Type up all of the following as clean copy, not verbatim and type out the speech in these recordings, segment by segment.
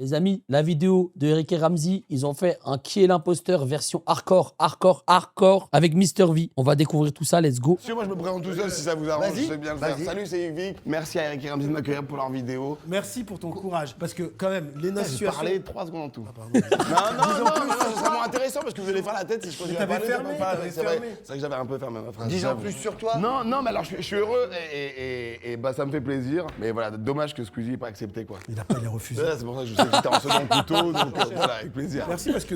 Les amis, la vidéo de Eric et Ramzy, ils ont fait un Qui est l'imposteur version hardcore avec Mister V. On va découvrir tout ça, let's go. Moi je me présente tout seul si ça vous arrange, je sais bien le faire. Salut, c'est Yvick. Merci à Eric et Ramzy de m'accueillir pour leur vidéo. Merci pour ton courage, parce que quand même, les J'ai situations... parlé 3 secondes en tout. Non, c'est vraiment intéressant parce que vous allez faire la tête si je continue à parler. C'est vrai que j'avais un peu fermé ma phrase. 10 ans plus sur toi. Non, mais alors je suis heureux et bah ça me fait plaisir. Mais voilà, dommage que Squeezie n'ait pas accepté quoi. Il n'a pas les refusé. C'est pour ça que je sais que j'étais en second couteau, donc voilà, avec plaisir. Merci parce que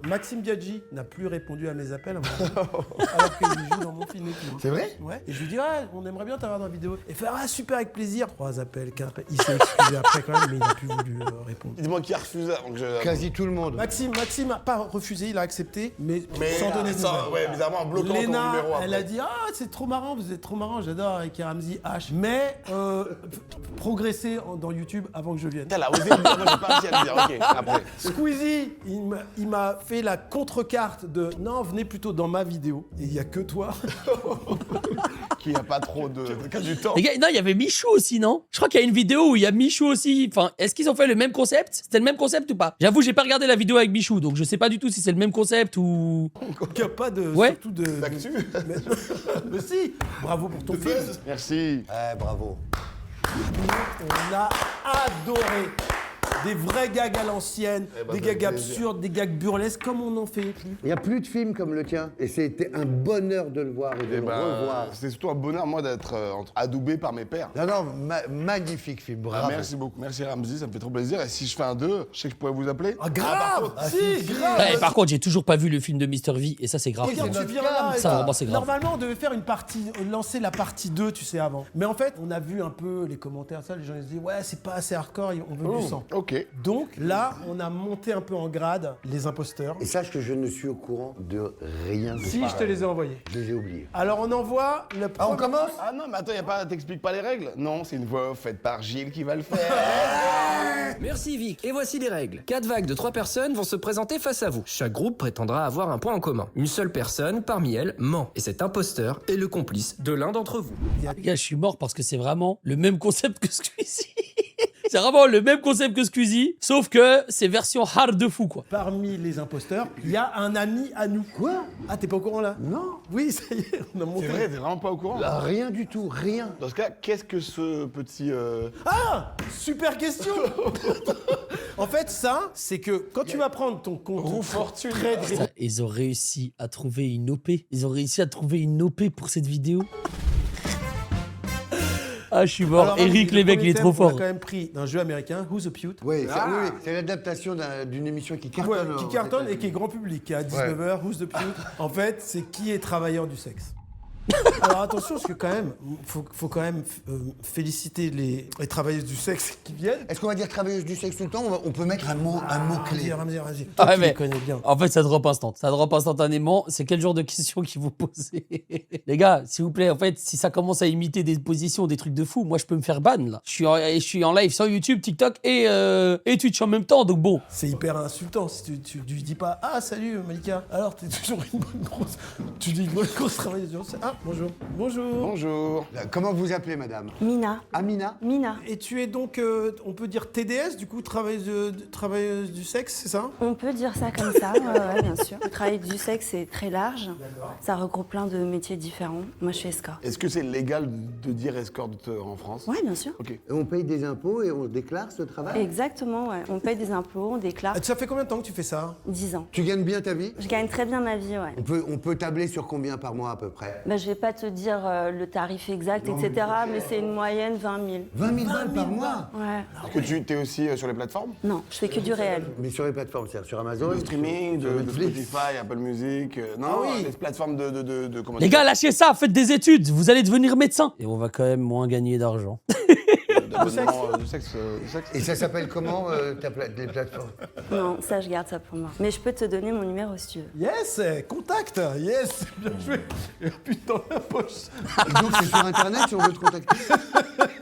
Maxime Biaggi n'a plus répondu à mes appels alors qu'il joue dans mon film. C'est vrai? Ouais. Et je lui dis, on aimerait bien t'avoir dans la vidéo. Et il fait, super avec plaisir. 3 appels, 4 appels. Il s'est excusé après quand même, mais il n'a plus voulu répondre. Dis-moi qui a refusé avant que je... Quasi tout le monde. Maxime n'a pas refusé, il a accepté, mais sans donner de ça, nouvelles. ouais, bizarrement, en bloquant ton Léna, numéro après. elle a dit, c'est trop marrant, vous êtes trop marrant, j'adore Eric et Ramzy H. Mais progresser dans YouTube avant que je vienne. Elle a osé me dire, moi j'ai pas réussi à le dire, ok, après. Squeezie, il m'a fait la contre-carte de non, venez plutôt dans ma vidéo. Et il n'y a que toi. Qui a pas trop de cas du temps. Les gars, non, il y avait Michou aussi, non? Je crois qu'il y a une vidéo où il y a Michou aussi. Enfin, est-ce qu'ils ont fait le même concept? C'était le même concept ou pas? J'avoue, j'ai pas regardé la vidéo avec Michou, donc je sais pas du tout si c'est le même concept ou... Il n'y a pas de... Ouais. Surtout de... D'actu. Mais si. Bravo pour ton film. Merci. Bravo. On a adoré. Des vrais gags à l'ancienne, des gags absurdes, des gags burlesques, comme on n'en fait plus. Il n'y a plus de films comme le tien. Et c'était un bonheur de le voir et de le revoir. C'est surtout un bonheur, moi, d'être adoubé par mes pères. Non, magnifique film, bravo. Merci beaucoup. Merci Ramzy, ça me fait trop plaisir. Et si je fais un 2, je sais que je pourrais vous appeler. Ah, grave. Si, grave. Ouais, par contre, j'ai toujours pas vu le film de Mister V, et ça, c'est grave. Regarde, tu viens notre là, Ça, vraiment, c'est grave. Normalement, on devait faire une partie, lancer la partie 2, tu sais, avant. Mais en fait, on a vu un peu les commentaires, ça, les gens ils se disent, ouais, c'est pas assez hardcore, on veut du sang. Ok. Donc là, on a monté un peu en grade les imposteurs. Et sache que je ne suis au courant de rien de Si, je te les ai envoyés. Je les ai oubliés. Alors, on envoie le premier... On commence? Ah non, mais attends, t'expliques pas les règles? Non, c'est une voix faite par Gilles qui va le faire. Merci Vic, et voici les règles. 4 vagues de 3 personnes vont se présenter face à vous. Chaque groupe prétendra avoir un point en commun. Une seule personne, parmi elles, ment. Et cet imposteur est le complice de l'un d'entre vous. Les gars, je suis mort parce que c'est vraiment le même concept que Squeezie. C'est vraiment le même concept que Squeezie, sauf que c'est version hard de fou, quoi. Parmi les imposteurs, il y a un ami à nous. Quoi? Ah, t'es pas au courant là? Non. Oui, ça y est, on a monté. C'est vrai, t'es vraiment pas au courant? Rien du tout, rien. Dans ce cas, qu'est-ce que ce petit... Ah! Super question! En fait, ça, c'est que quand tu vas prendre ton compte Roue fortune. Ça, ils ont réussi à trouver une OP. Ils ont réussi à trouver une OP pour cette vidéo. Ah, je suis mort. Alors, Eric, les mecs, il est trop On fort. a quand même pris d'un jeu américain, Who's the Pute? Oui, c'est l'adaptation d'une émission qui cartonne. Qui cartonne et qui est grand public, qui est à 19h, Who's the Pute? En fait, c'est qui est travailleur du sexe. Alors attention, parce que quand même, faut quand même féliciter les travailleuses du sexe qui viennent. Est-ce qu'on va dire travailleuse du sexe tout le temps? On peut mettre un mot clé. Vas-y. Ah Toi, ouais, tu mais les connais bien. en fait, ça drop instant. Ça drop instantanément. C'est quel genre de questions qu'ils vous posez? Les gars, s'il vous plaît, en fait, si ça commence à imiter des positions, des trucs de fou, moi, je peux me faire ban, là. Je suis en live sur YouTube, TikTok et Twitch en même temps, donc bon. C'est hyper insultant si tu lui dis pas ah salut Malika, alors t'es toujours une bonne grosse, tu dis une bonne grosse travailleuse du sexe. Ah bonjour. Bonjour. Comment vous appelez, madame? Mina. Amina? Mina. Et tu es donc, on peut dire TDS, du coup, travailleuse du sexe, c'est ça? On peut dire ça comme ça, ouais, bien sûr. Le travail du sexe est très large. Ça regroupe plein de métiers différents. Moi, je suis escort. Est-ce que c'est légal de dire escorte en France? Oui, bien sûr. Ok. Et on paye des impôts et on déclare ce travail? Exactement, ouais. On paye des impôts, on déclare. Ça fait combien de temps que tu fais ça? 10 ans. Tu gagnes bien ta vie? Je gagne très bien ma vie, ouais. On peut tabler sur combien par mois à peu près? Bah, je vais pas te dire le tarif exact, etc. Mais c'est une moyenne 20 000. 20 000 balles par mois? Ouais. Est-ce que tu es aussi sur les plateformes? Non, je fais que du réel. Mais sur les plateformes, c'est-à-dire sur Amazon? De streaming, sur de Netflix. Spotify, Apple Music. Non, les plateformes de comment Les dire, gars, lâchez ça, faites des études, vous allez devenir médecin. Et on va quand même moins gagner d'argent. d'abonnement de sexe. Et ça s'appelle comment les plateformes? Non, ça, je garde ça pour moi. Mais je peux te donner mon numéro si tu veux. Yes, contact, yes, bien joué. Et puis dans la poche. Et donc c'est sur internet si on veut te contacter?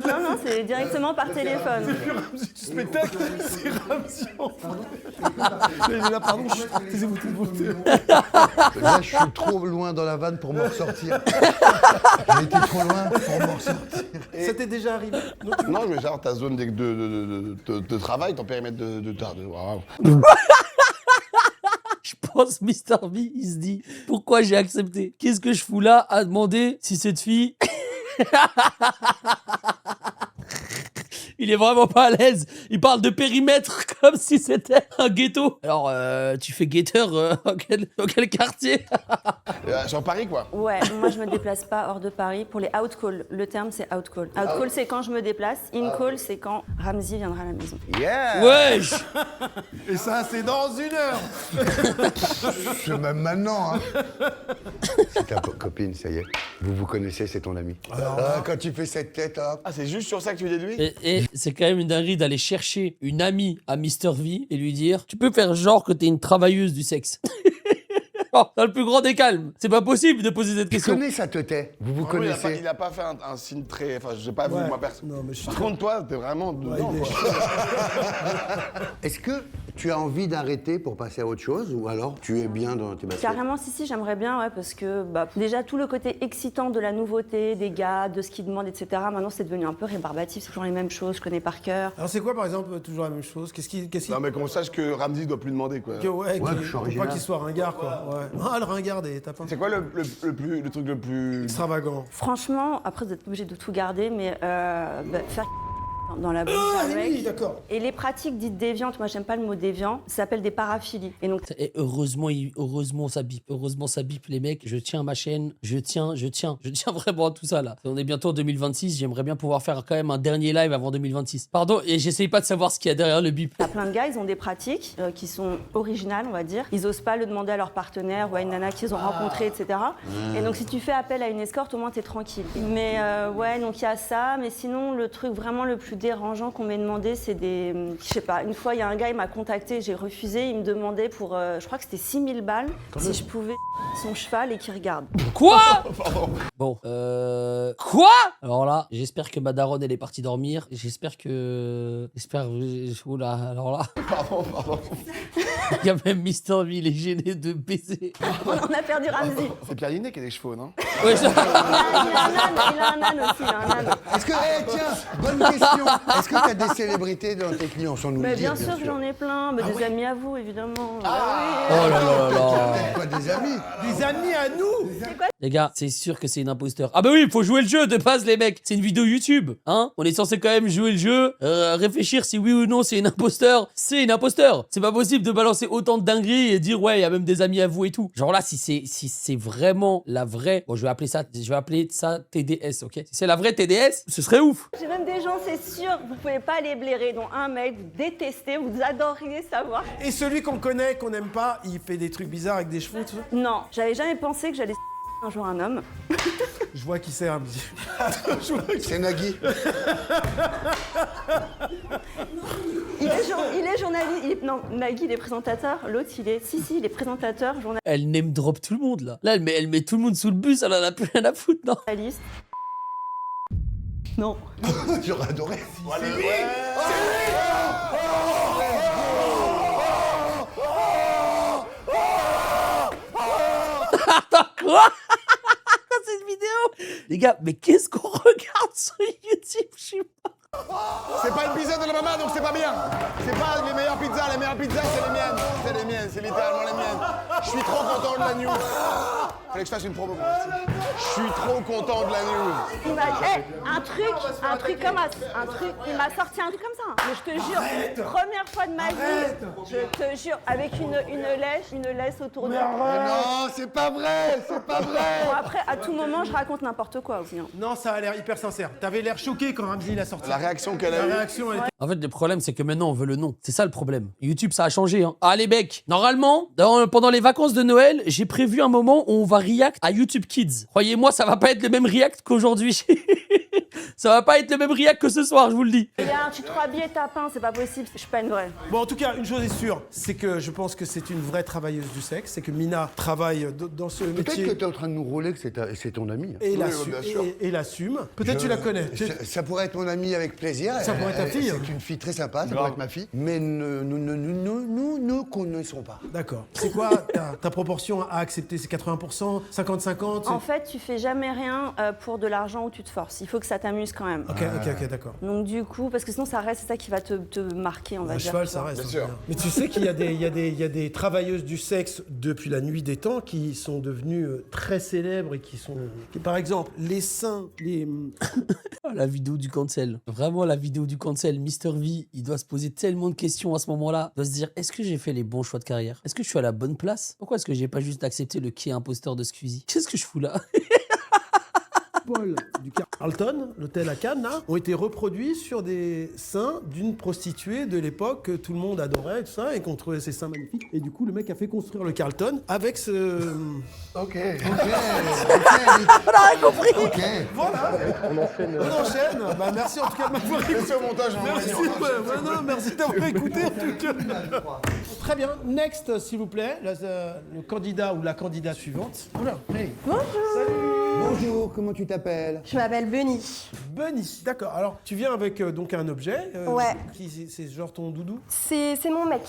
Non, c'est directement par téléphone. C'est plus Ramzi du spectacle, c'est Ramzi en Il est là, pardon, taisez-vous tout le monde. Là, je suis trop loin dans la vanne pour m'en ressortir. J'ai été trop loin pour m'en ressortir. Ça t'est déjà arrivé? Non, mais genre ta zone de travail, ton périmètre de waouh. Je pense Mr. V, il se dit pourquoi j'ai accepté? Qu'est-ce que je fous là à demander si cette fille. Il est vraiment pas à l'aise. Il parle de périmètre comme si c'était un ghetto. Alors, tu fais guetteur dans quel quartier? Sur Paris, quoi. Ouais, moi je me déplace pas hors de Paris. Pour les out-calls, le terme c'est out-call. Out-call c'est quand je me déplace, in-call c'est quand Ramzi viendra à la maison. Yeah. Wesh. Et ça, c'est dans 1 heure. C'est même maintenant, hein. C'est ta copine, ça y est. Vous vous connaissez, c'est ton ami. Quand tu fais cette tête, hop. Ah, c'est juste sur ça que tu déduis? Et c'est quand même une dinguerie d'aller chercher une amie à Mr. V et lui dire tu peux faire genre que t'es une travailleuse du sexe. Dans le plus grand des calmes. C'est pas possible de poser cette Tu question. connais sa tête. Vous vous Oui, connaissez. il a pas fait un signe très. Enfin, j'ai pas vu moi personne. Non, mais je suis Par très- contre, toi, t'es vraiment dedans, il est- quoi. Est-ce que tu as envie d'arrêter pour passer à autre chose ou alors tu es bien dans tes baskets? Carrément, si, j'aimerais bien, ouais, parce que déjà tout le côté excitant de la nouveauté, des gars, de ce qu'ils demandent, etc. Maintenant, c'est devenu un peu rébarbatif, c'est toujours les mêmes choses, je connais par cœur. Alors c'est quoi par exemple toujours la même chose? Qu'est-ce qui... Non, mais qu'on sache que Ramzi doit plus demander, quoi. Ouais, que je suis faut original. pas qu'il soit ringard quoi. Ouais. Ah, le ringard des tapins. C'est quoi le truc le plus. Extravagant. Franchement, après, vous êtes obligé de tout garder, mais faire dans la bouche Ah d'un oui, mec. d'accord. Et les pratiques dites déviantes, moi j'aime pas le mot déviant, ça s'appelle des paraphilies. Et donc Et heureusement ça bip les mecs. Je tiens à ma chaîne, je tiens vraiment à tout ça là. On est bientôt en 2026, j'aimerais bien pouvoir faire quand même un dernier live avant 2026. Pardon, et j'essaye pas de savoir ce qu'il y a derrière le bip. t'as plein de gars, ils ont des pratiques qui sont originales, on va dire. Ils osent pas le demander à leur partenaire ou à une nana qu'ils ont rencontrée, etc. Et donc si tu fais appel à une escorte, au moins t'es tranquille. Mais ouais, donc il y a ça. Mais sinon, le truc vraiment le plus dérangeant qu'on m'ait demandé, c'est des... Je sais pas, une fois, il y a un gars, il m'a contacté, j'ai refusé. Il me demandait pour, je crois que c'était 6 000 balles, si je pouvais son cheval et qu'il regarde. Quoi? Bon, quoi? Alors là, j'espère que ma daronne elle est partie dormir. Oula, alors là. Pardon. Il y a même Mr. V, il est gêné de baiser. On a perdu Ramzi. C'est Pierre Linné qui a des chevaux, non? Ouais, ça- Il a un âne aussi, il a un âne. Est-ce que, tiens, bonne question. Est-ce que tu as des célébrités dans tes clients sans nous Mais le dire? bien sûr que j'en ai plein, mais des amis à vous, évidemment. Oh là là là là. Quoi, des amis? Des amis à nous. Les gars, c'est sûr que c'est une imposteur. Ah bah oui, il faut jouer le jeu de base, les mecs. C'est une vidéo YouTube, hein. On est censé quand même jouer le jeu, réfléchir si oui ou non c'est une imposteur. C'est une imposteur. C'est pas possible de balancer autant de dingueries et dire ouais, il y a même des amis à vous et tout. Genre là, si c'est vraiment la vraie, bon, je vais appeler ça TDS, ok. Si c'est la vraie TDS, ce serait ouf. J'ai même des gens, c'est sûr, vous pouvez pas les blairer, dont un mec, vous détestez, vous adoreriez savoir. Et celui qu'on connaît, qu'on n'aime pas, il fait des trucs bizarres avec des chevaux, tout ça. Non, j'avais jamais pensé que j'allais un jour un homme. Je vois qui c'est, Ramzi. C'est Nagui. Il est journaliste. Non, Nagui, il est présentateur. L'autre, il est présentateur, Elle name drop tout le monde là. Là, elle met tout le monde sous le bus, elle en a plus rien à foutre, non. journaliste. Non. J'aurais adoré. Attends, quoi? C'est une vidéo? Les gars, mais qu'est-ce qu'on regarde sur YouTube? Je sais pas. C'est pas une pizza de la maman, donc c'est pas bien. C'est pas les meilleures pizzas c'est les miennes. C'est les miennes, c'est littéralement les miennes. Je suis trop content de la news. Fallait que je fasse une promo. Je suis trop content de la news. Il m'a dit, un truc comme il m'a sorti un truc comme ça. Mais je te jure, première fois de ma vie, je te jure, avec une laisse autour de moi. Non, c'est pas vrai, c'est pas vrai. Bon, après, à tout moment, je raconte n'importe quoi aussi. Hein. Non, ça a l'air hyper sincère. T'avais l'air choqué quand Ramzi l'a sorti. La réaction qu'elle a La eue. réaction, elle était... En fait, le problème, c'est que maintenant, on veut le nom. C'est ça le problème. problème. YouTube, ça a changé. Hein. Ah, les mecs, normalement, pendant les vacances de Noël, j'ai prévu un moment où on va react à YouTube Kids. Croyez-moi, ça va pas être le même react qu'aujourd'hui. Ça va pas être le même react que ce soir, je vous le dis. Regarde, tu te rhabilles tapin, c'est pas possible, je suis pas une vraie. Bon, en tout cas, une chose est sûre, c'est que je pense que c'est une vraie travailleuse du sexe, c'est que Mina travaille dans ce Peut-être métier que tu es en train de nous rouler que c'est ton ami. et Oui, l'assume. bien sûr. Et l'assume. Peut-être tu la connais. Ça pourrait être mon amie avec plaisir. Ça pourrait être ta fille. C'est une fille très sympa, ça pourrait être ma fille. Mais nous ne connaissons pas. D'accord. C'est quoi ta proportion à accepter? C'est 80%, 50-50? En fait, tu fais jamais rien pour de l'argent ou tu te forces. Il faut que ça t'amuse quand même. Ok, d'accord. Donc du coup, parce que sinon ça reste, c'est ça qui va te marquer, on va Un dire. cheval, ça reste. Bien sûr. Mais tu sais qu'il y a des travailleuses du sexe depuis la nuit des temps qui sont devenues très célèbres et par exemple, les seins, Ah, la vidéo du cancel. Vraiment, la vidéo du cancel. Mr. V, il doit se poser tellement de questions à ce moment-là. Il doit se dire, est-ce que j'ai fait les bons choix de carrière? Est-ce que je suis à la bonne place? Pourquoi est-ce que j'ai pas juste accepté le qui est imposteur de Squeezie? Qu'est-ce que je fous là? Paul du Carlton, l'hôtel à Cannes, là, ont été reproduits sur des seins d'une prostituée de l'époque que tout le monde adorait, tout ça, et qu'on trouvait ses seins magnifiques. Et du coup, le mec a fait construire le Carlton avec ce... Ok. On a rien compris! Ok. Voilà. On enchaîne. Bah, merci en tout cas de m'avoir écouté. C'est au montage, on va Merci, non, merci d'avoir écouté en tout cas. Très bien. Next, s'il vous plaît, le candidat ou la candidate suivante. Voilà. Hey. Bonjour, comment tu t'appelles? Je m'appelle Bunny. Bunny. D'accord. Alors, tu viens avec donc un objet. Ouais. C'est genre ton doudou. C'est mon mec.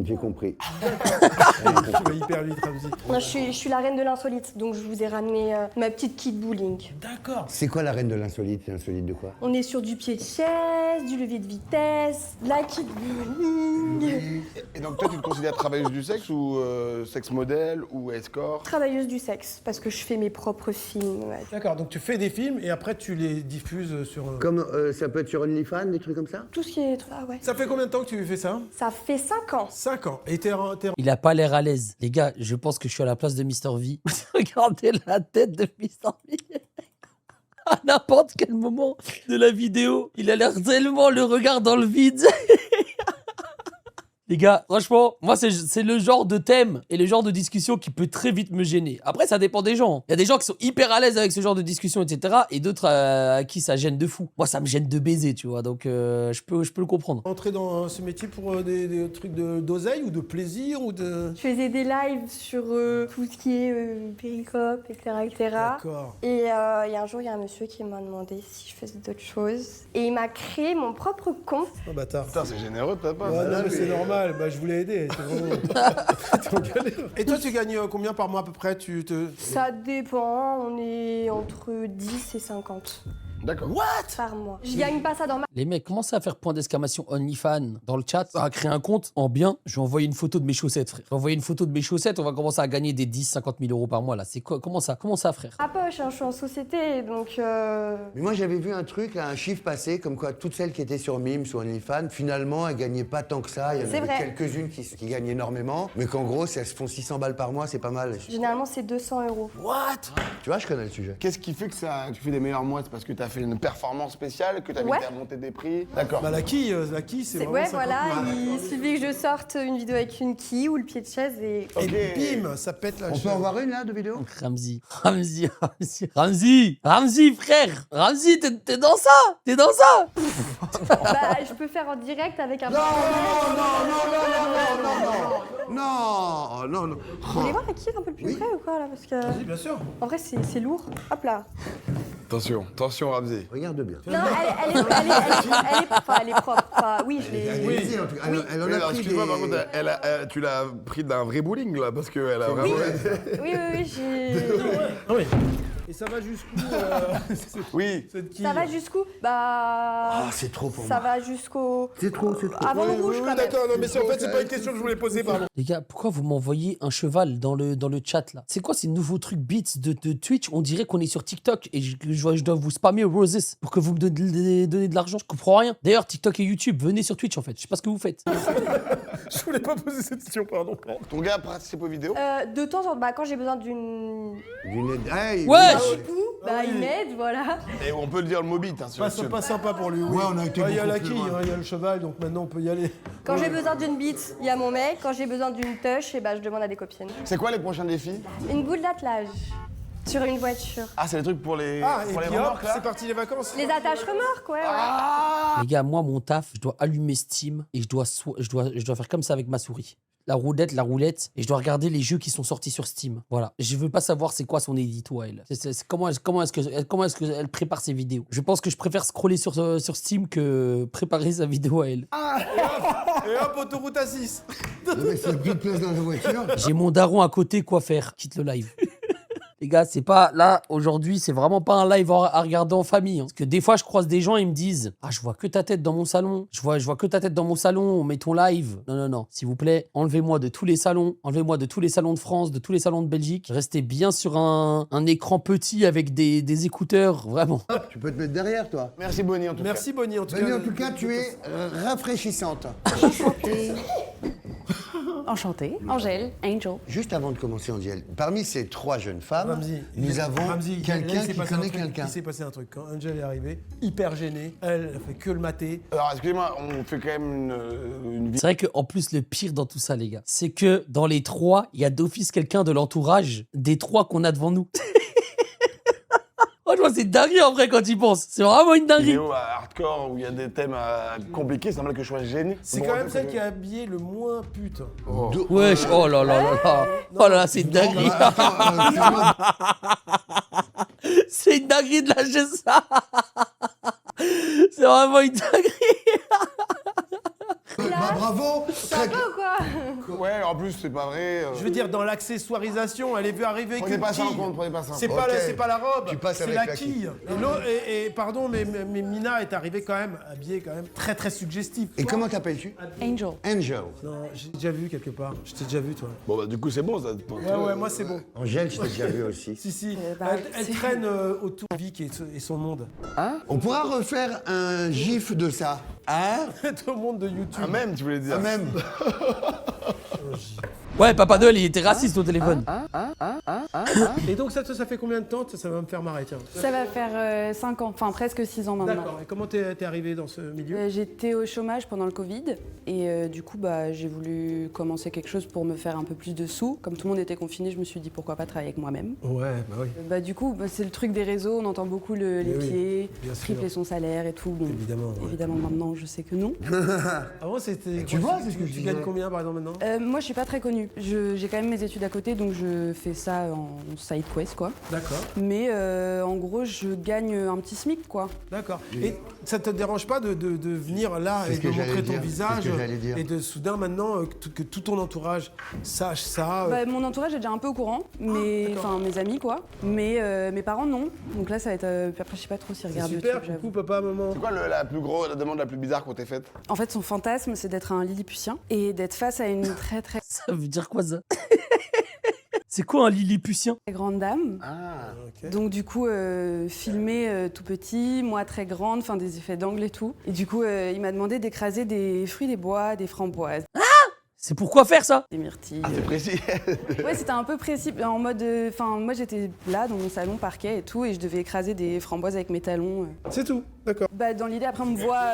J'ai compris. Tu vas hyper vite, Ramzi. Moi, je suis la reine de l'insolite, donc je vous ai ramené ma petite kit bowling. D'accord. C'est quoi la reine de l'insolite? C'est insolite de quoi? On est sur du pied de chaise, du levier de vitesse, de la kit bowling. Et donc toi, tu te considères travailleuse du sexe ou sexe modèle ou escort? Travailleuse du sexe, parce que je fais mes propres films. Ouais. D'accord. Donc tu fais des films et après tu les diffuses sur. Comme ça peut être sur OnlyFans, des trucs comme ça? Tout ce qui est... Ah ouais. Ça fait combien de temps que tu fais ça? Ça fait 5 ans. 5 ans. Et t'es Il a pas l'air à l'aise. Les gars, je pense que je suis à la place de Mr. V. Regardez la tête de Mr. V. À n'importe quel moment de la vidéo, il a l'air tellement le regard dans le vide. Les gars, franchement, moi, c'est le genre de thème et le genre de discussion qui peut très vite me gêner. Après, ça dépend des gens. Il y a des gens qui sont hyper à l'aise avec ce genre de discussion, etc. Et d'autres à qui ça gêne de fou. Moi, ça me gêne de baiser, tu vois. Donc, je peux le comprendre. entrer dans ce métier pour des trucs d'oseille ou de plaisir ou de. Je faisais des lives sur tout ce qui est péricope, etc. D'accord. Et il y a un jour, il y a un monsieur qui m'a demandé si je faisais d'autres choses. Et il m'a créé mon propre compte. Oh bâtard. Putain, c'est généreux de ta part. Ouais, non, mais c'est normal. Bah, je voulais aider. C'est vraiment... T'es en galère. Et toi, tu gagnes combien par mois à peu près? Ça dépend, on est entre 10 et 50 D'accord. par mois. Je gagne pas ça dans ma... Les mecs, commencez à faire point d'exclamation OnlyFans dans le chat, à créer un compte en bien. Je vais envoyer une photo de mes chaussettes, frère. Je vais envoyer une photo de mes chaussettes, on va commencer à gagner des 10-50 000 euros par mois, là. C'est quoi? Comment ça, frère? Ma poche, hein, je suis en société, donc... Mais moi, j'avais vu un truc, là, un chiffre passé, comme quoi toutes celles qui étaient sur Mime, sur OnlyFans, finalement, elles gagnaient pas tant que ça. Il y en C'est avait vrai. quelques-unes qui gagnent énormément, mais qu'en gros, si elles se font 600 balles par mois, c'est pas mal. Généralement, c'est 200 euros. Tu vois, je connais le sujet. Qu'est-ce qui fait que tu fais des meilleurs mois? C'est parce que tu as fait une performance spéciale, que tu as mis Ouais. à monter des prix? D'accord. Bah, la quille, c'est vraiment Ouais, 50 voilà, 000. il suffit que je sorte une vidéo avec une quille ou le pied de chaise et... Et bim, ça pète la On chaise. peut en voir une, là, de vidéo? Ramzi, frère. Ramzi, t'es dans ça? T'es dans ça? Bah, je peux faire en direct avec un... Non. Vous voulez voir la quille un peu plus près ou quoi, là? Parce que... Oui, bien sûr. En vrai, c'est lourd. Hop là. Attention, Ramzi. Regarde bien. Non, elle est propre. Enfin, oui, je l'ai... Allez-y, en tout cas. Elle en Oui, a alors, pris excuse-moi, des... par contre, tu l'as pris d'un vrai bowling, là, parce qu'elle a vraiment... Oui, j'ai... Ah oui. Et ça va jusqu'où Oui. cette quille? Ça va jusqu'où? Bah... Ah, c'est trop pour Ça moi. va jusqu'au... C'est trop. Avant le rouge, quand même. D'accord, non, mais en fait, c'est pas une question que je voulais poser, pardon. Les gars, pourquoi vous m'envoyez un cheval dans le chat, là? C'est quoi ces nouveaux trucs beats de Twitch? On dirait qu'on est sur TikTok et je dois vous spammer Roses pour que vous me donnez de l'argent. Je comprends rien. D'ailleurs, TikTok et YouTube, venez sur Twitch, en fait. Je sais pas ce que vous faites. Je voulais pas poser cette question, pardon. Ton gars participe aux vidéos? De temps en temps, bah, quand j'ai besoin d'une... Hey, Ouais, chipou, bah il m'aide, voilà. Et on peut le dire le mobile, hein, sur YouTube. Pas sympa pour lui. Oui. Ouais, on a été Il y a beaucoup la plus quille, loin. il y a le cheval, donc maintenant on peut y aller. Quand j'ai besoin d'une bite, il y a mon mec. Quand j'ai besoin d'une touche, et bah, je demande à des copines. C'est quoi les prochains défis? Une boule d'attelage sur une voiture. Ah, c'est les trucs pour les, Ah, et pour les puis hop, remorques, là? c'est parti les vacances. Les attaches remorques, ouais. Les gars, moi, mon taf, je dois allumer Steam et je dois faire comme ça avec ma souris. La roulette, et je dois regarder les jeux qui sont sortis sur Steam. Voilà. Je veux pas savoir c'est quoi son édito à elle. Comment est-ce qu'elle prépare ses vidéos. Je pense que je préfère scroller sur Steam que préparer sa vidéo à elle. Et hop, autoroute à 6. Non, mais c'est plus de place dans la voiture. J'ai mon daron à côté, quoi faire. Quitte le live. Les gars, c'est pas là aujourd'hui, c'est vraiment pas un live à regarder en famille. Parce que des fois, je croise des gens, ils me disent « Ah, je vois que ta tête dans mon salon. Je vois que ta tête dans mon salon. On met ton live. » Non. S'il vous plaît, enlevez-moi de tous les salons. Enlevez-moi de tous les salons de France, de tous les salons de Belgique. Restez bien sur un écran petit avec des écouteurs, vraiment. Tu peux te mettre derrière, toi. Merci Bonnie, en tout cas. Merci Bonnie, en tout Bonnie, cas. en tout cas, tu es rafraîchissante. Enchantée. Angèle, Angel. Juste avant de commencer, Angèle, parmi ces 3 jeunes femmes, Ramzi, nous avons Ramzi, quelqu'un là, il s'est qui passé un connaît truc. quelqu'un. Il s'est passé un truc. Quand Angel est arrivée, hyper gênée, elle a fait que le mater. Alors, excusez-moi, on fait quand même une C'est vrai qu'en plus, le pire dans tout ça, les gars, c'est que dans les 3, il y a d'office quelqu'un de l'entourage des 3 qu'on a devant nous. Franchement, c'est dingue en vrai quand tu y penses. C'est vraiment une dinguerie. vidéo hardcore où il y a des thèmes compliqués, ça me que je sois gêné. C'est Bon, quand même en fait, celle qui a habillé le moins pute. Wesh, oh là là là là. Oh là là, c'est une dinguerie. Excuse-moi, C'est une dinguerie de lâcher ça. C'est vraiment une dinguerie. bah, bravo. Ça va ou quoi? Ouais, en plus, c'est pas vrai. Je veux dire, dans l'accessoirisation, elle est vue arriver avec Prenez une pas ça en quille. compte, prenez pas ça en C'est compte. pas, Ok. c'est pas la robe, Tu passes c'est avec la la quille. Et pardon, mais Mina est arrivée quand même, habillée quand même, très très suggestive. Et comment t'appelles-tu? Angel. Angel. Non, j'ai déjà vu quelque part. Je t'ai déjà vu, toi. Bon, bah, du coup, c'est bon, ça. Ouais, moi c'est bon. Angèle, je t'ai déjà vu aussi. Si. bah, Elle c'est- traîne autour de Vic et son monde. On pourra refaire un gif de ça. Hein? Tout le monde de YouTube. Ah, même, tu voulais dire. Ah, même. Ouais, Papa Noël, il était raciste au téléphone. Et donc ça fait combien de temps? Ça va me faire marrer, tiens. Ça va faire 5 ans, enfin presque 6 ans maintenant. D'accord. Et comment t'es arrivé dans ce milieu? J'étais au chômage pendant le Covid et du coup bah, j'ai voulu commencer quelque chose pour me faire un peu plus de sous. Comme tout le monde était confiné, je me suis dit pourquoi pas travailler avec moi-même. Ouais, bah oui. Du coup, c'est le truc des réseaux, on entend beaucoup les oui, pieds, bien sûr. tripler son salaire et tout. Bon, Évidemment, ouais. évidemment maintenant je sais que non. Avant c'était. Tu vois, c'est ce que je tu disais. gagnes combien par exemple maintenant? Moi je suis pas très connue. J'ai quand même mes études à côté donc je fais ça en side quest quoi. D'accord, Mais en gros je gagne un petit SMIC quoi. d'accord. Et ça te dérange pas de venir là C'est et ce de que j'allais montrer ton dire, visage c'est ce que j'allais dire. et de soudain maintenant que tout ton entourage sache ça? Mon entourage est déjà un peu au courant, enfin mes amis quoi. Mais mes parents non. Donc là ça va être. Après je sais pas trop s'ils C'est regardent super, YouTube. coucou j'avoue. papa, maman. C'est quoi la demande la plus bizarre qu'on t'ait faite? En fait son fantasme c'est d'être un Lilliputien et d'être face à une très très Ça veut dire quoi ça? C'est quoi un Lilliputien? grande dame. Ah. Donc du coup, filmé tout petit, moi très grande, enfin des effets d'angle et tout. Et du coup, il m'a demandé d'écraser des fruits des bois, des framboises, C'est pourquoi faire ça? des myrtilles. Ah, c'est précis. Ouais, c'était un peu précis, en mode... Enfin, moi j'étais là dans mon salon parquet et tout, et je devais écraser des framboises avec mes talons. C'est tout, d'accord. Dans l'idée, après on me voit...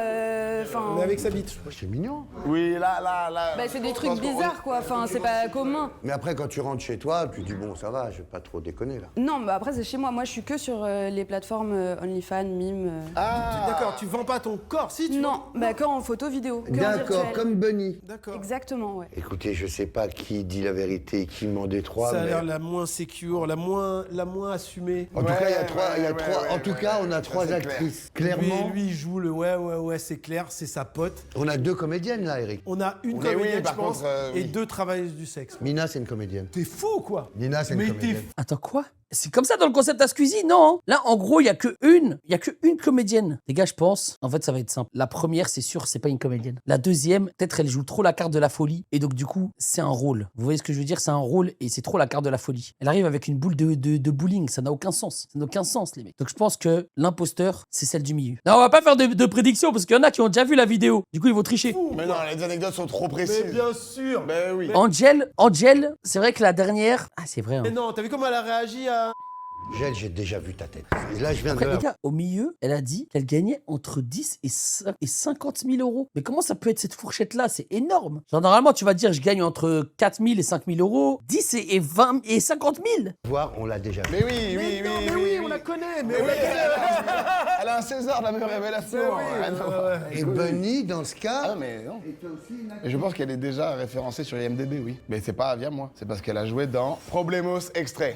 Enfin... Mais avec sa bite. C'est mignon. Oui, là. c'est des je trucs pense qu'on- bizarres quoi, enfin c'est pas commun. Mais après, quand tu rentres chez toi, tu dis bon, ça va, je vais pas trop déconner là. Non, après c'est chez moi, moi je suis que sur les plateformes OnlyFans, Mime... D'accord, tu vends pas ton corps, si tu Non, que en photo vidéo, que en D'accord, virtuel. comme Bunny. D'accord. Exactement, ouais. Écoutez, je sais pas qui dit la vérité et qui ment des trois, Ça a mais l'air la moins sécure, la moins assumée. en tout cas, il y a Ouais, trois. Il y a ouais, trois. ouais, En tout ouais, cas, on a ça, 3 c'est clair. actrices. Clairement, Lui, il joue le ouais, c'est clair, c'est sa pote. on a 2 comédiennes là, Eric. On a une Mais oui, comédienne, par je pense, contre, et oui. 2 travailleuses du sexe. Mina, c'est une comédienne. T'es fou, quoi. Nina, c'est une Mais comédienne. t'es Attends, quoi? C'est comme ça dans le concept à Squeezie? Non, hein. Là, en gros, il y a que une comédienne. Les gars, je pense, en fait, ça va être simple. La première, c'est sûr, c'est pas une comédienne. La deuxième, peut-être elle joue trop la carte de la folie. Et donc, du coup, c'est un rôle. Vous voyez ce que je veux dire? C'est un rôle et c'est trop la carte de la folie. Elle arrive avec une boule de bowling. Ça n'a aucun sens. Ça n'a aucun sens, les mecs. Donc, je pense que l'imposteur, c'est celle du milieu. Non, on va pas faire de prédiction parce qu'il y en a qui ont déjà vu la vidéo. Du coup, ils vont tricher. Mais non, les anecdotes sont trop précises. Mais bien sûr. Ben oui. Angel, c'est vrai que la dernière. Ah, c'est vrai. Hein. Mais non, t'as vu comment elle a réagi à... Gel, j'ai déjà vu ta tête. Et là, je viens Après, de... les gars, au milieu, elle a dit qu'elle gagnait entre 10 et 50 000 euros. Mais comment ça peut être cette fourchette-là? C'est énorme. Genre, normalement, tu vas dire, je gagne entre 4 000 et 5 000 euros. 10 et 20 et 50 000. Voir, on l'a déjà vu. Mais oui, on la connaît, mais Elle a un César de la meilleure révélation. Et Bunny, dans ce cas... Ah mais non. Et je pense qu'elle est déjà référencée sur IMDb, oui. Mais c'est pas via moi, c'est parce qu'elle a joué dans Problemos Extrait.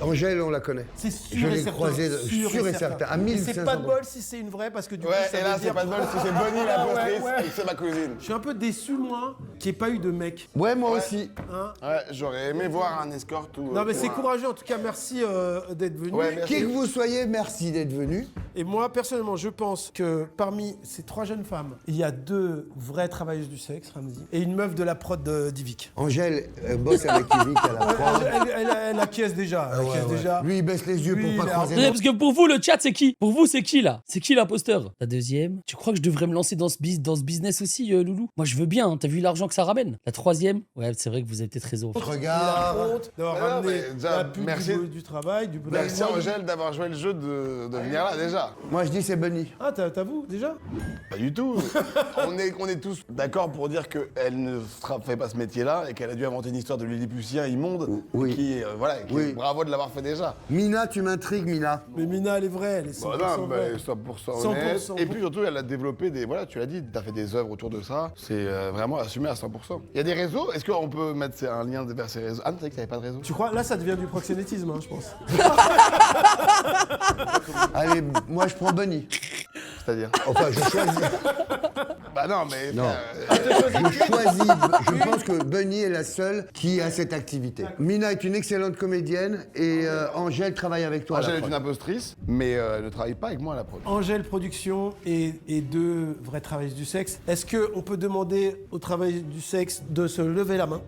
Angèle, on la connaît. c'est sûr Je et l'ai certain. croisée sûr et certain. À Et 1500. c'est pas de bol si c'est une vraie, parce que du coup, Ouais, ça et là veut c'est dire... pas de bol, si c'est Bonnie la postrice ouais. et que c'est ma cousine. Je suis un peu déçu, moi, qu'il n'y ait pas eu de mec. Ouais, moi aussi. Hein. Ouais, j'aurais aimé voir un escorte ou... Non, mais c'est ou un- courageux. En tout cas, merci d'être venu. Ouais, merci. Qui que vous soyez, merci d'être venu. Et moi, personnellement, je pense que parmi ces 3 jeunes femmes, il y a 2 vraies travailleuses du sexe, Ramzy, et une meuf de la prod d'Ivic. Angèle bosse avec Yvick à la prod. Elle acquiesce déjà. Elle acquiesce déjà. Lui, il baisse les yeux Lui, pour il pas a- croiser. Ouais, parce que pour vous, le chat, c'est qui? Pour vous, c'est qui là? C'est qui l'imposteur? La deuxième, tu crois que je devrais me lancer dans ce business aussi, Loulou? Moi, je veux bien, hein. T'as vu l'argent que ça ramène? La troisième, ouais, c'est vrai que vous avez peut-être raison. Il a Regarde. honte d'avoir Mais non, ramené mais déjà, la pub merci. du travail, du Merci Angèle d'avoir joué le jeu de venir là déjà. Moi, je dis c'est Bunny. Ah, t'as vous, déjà? Pas du tout. on est tous d'accord pour dire qu'elle ne fait pas ce métier-là et qu'elle a dû inventer une histoire de Lilliputien immonde. Oui. Qui est, voilà, qui est Oui. bravo de l'avoir fait déjà. Mina, tu m'intrigues, Mina. Mais Mina, elle est vraie, elle est 100% Voilà, vraie. 100% honnête. 100% Et puis surtout, elle a développé des. Voilà, tu l'as dit, t'as fait des œuvres autour de ça. C'est vraiment assumé à 100%. Il y a des réseaux. Est-ce qu'on peut mettre un lien vers ces réseaux? Anne, tu sais que t'avais pas de réseau? Tu crois? Là, ça devient du proxénétisme, hein, je pense. Allez, moi, je prends Bunny. C'est-à-dire? Enfin, je choisis. Bah non, mais. Non. Je choisis. Je pense que Bunny est la seule qui a cette activité. Mina est une excellente comédienne et Angèle travaille avec toi. à la Angèle est prod. une impostrice, mais elle ne travaille pas avec moi à la prod. Angèle Production et 2 vraies travailleuses du sexe. Est-ce qu'on peut demander aux travailleuses du sexe de se lever la main?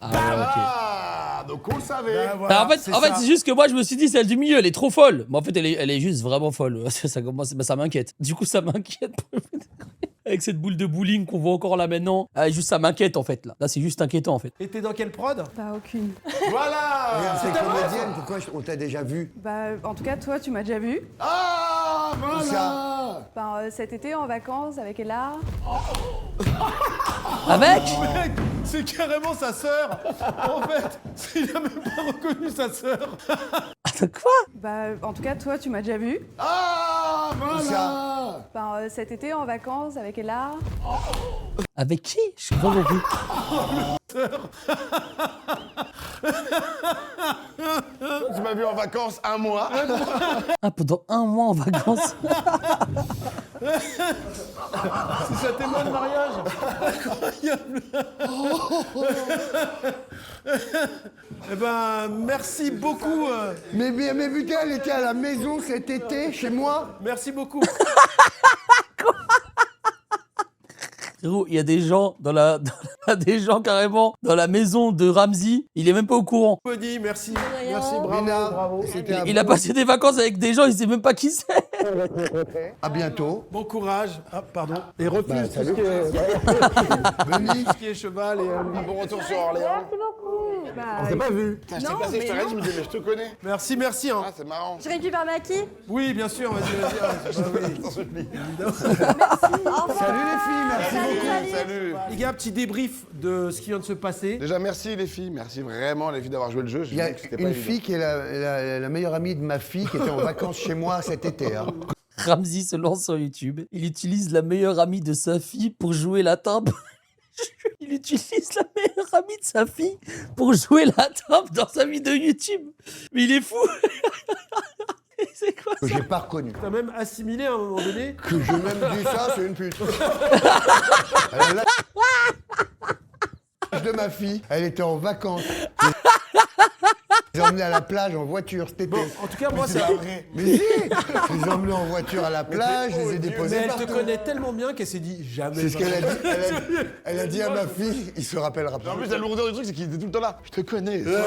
Ah, ouais, ok. Ah, donc on le savait. voilà, Bah, en fait, ça. c'est juste que moi, je me suis dit, celle du milieu, elle est trop folle. Mais en fait, elle est juste vraiment folle. Ça commence, bah, ça m'inquiète. Du coup, ça m'inquiète. Avec cette boule de bowling qu'on voit encore là maintenant. Ah, juste, ça m'inquiète en fait. Là, c'est juste inquiétant en fait. Et t'es dans quelle prod? Bah, aucune. Voilà. Regarde, c'est comédienne, pourquoi on t'a déjà vu? Bah, en tout cas, toi, tu m'as déjà vu. Ah, Où voilà. ça? Bah, cet été, en vacances, avec Ella. Avec Mec, c'est carrément sa sœur. En fait, il a même pas reconnu sa sœur. Attends, quoi? Bah, en tout cas, toi, tu m'as déjà vu. Ah, Où voilà. ça? Bah, cet été, en vacances, avec Ella. Avec qui? Je suis pas compris. Tu m'as vu en vacances un mois. Ah, pendant un mois en vacances. C'est sa témoin de mariage. Incroyable. Eh ben, merci beaucoup. Mais putain, elle était à la maison cet été, chez moi. Merci beaucoup. Frérot, il y a des gens des gens carrément dans la maison de Ramzy. Il est même pas au courant. Bonnie, merci. Merci, bravo, Mina, bravo. c'était un Il a passé des vacances avec des gens, il sait même pas qui c'est. À bientôt. Bon courage. Ah, pardon. Et refuse tout salut. ce qui est, Bunny. tout ce qui est cheval et... Bon retour sur Orléans. Bah, On s'est pas vu. Putain, je t'ai Non, passé, je mais te non. je me dis, mais je te connais. Merci, merci. Hein. Ah, c'est marrant. Je récupère ma quille. Oui, bien sûr, vas-y. Ah, oui. Salut les filles, merci beaucoup. Salut. Les gars, petit débrief de ce qui vient de se passer. Déjà, merci les filles. Merci vraiment les filles d'avoir joué le jeu. Il y a une fille qui est la meilleure amie de ma fille qui était en vacances chez moi cet été. Hein. Ramzy se lance sur YouTube. Il utilise la meilleure amie de sa fille pour jouer la timbre. Il utilise la meilleure amie de sa fille pour jouer la timbre dans sa vidéo YouTube. Mais il est fou. C'est quoi Que j'ai pas reconnu. T'as même assimilé à un moment donné. Que j'ai même dit ça, c'est une pute. Alors là, de ma fille, elle était en vacances. Je les ai emmenés à la plage en voiture cet été. Bon, en tout cas, moi, C'est ça. pas vrai. Mais si, je les ai emmenés en voiture à la plage, je les ai Mais déposés elle te partout. connaît tellement bien qu'elle s'est dit jamais. C'est ce qu'elle a dit. Elle a dit à ma fille, il se rappellera En pas. plus, la lourdeur du truc, c'est qu'il était tout le temps là. Je te connais, toi.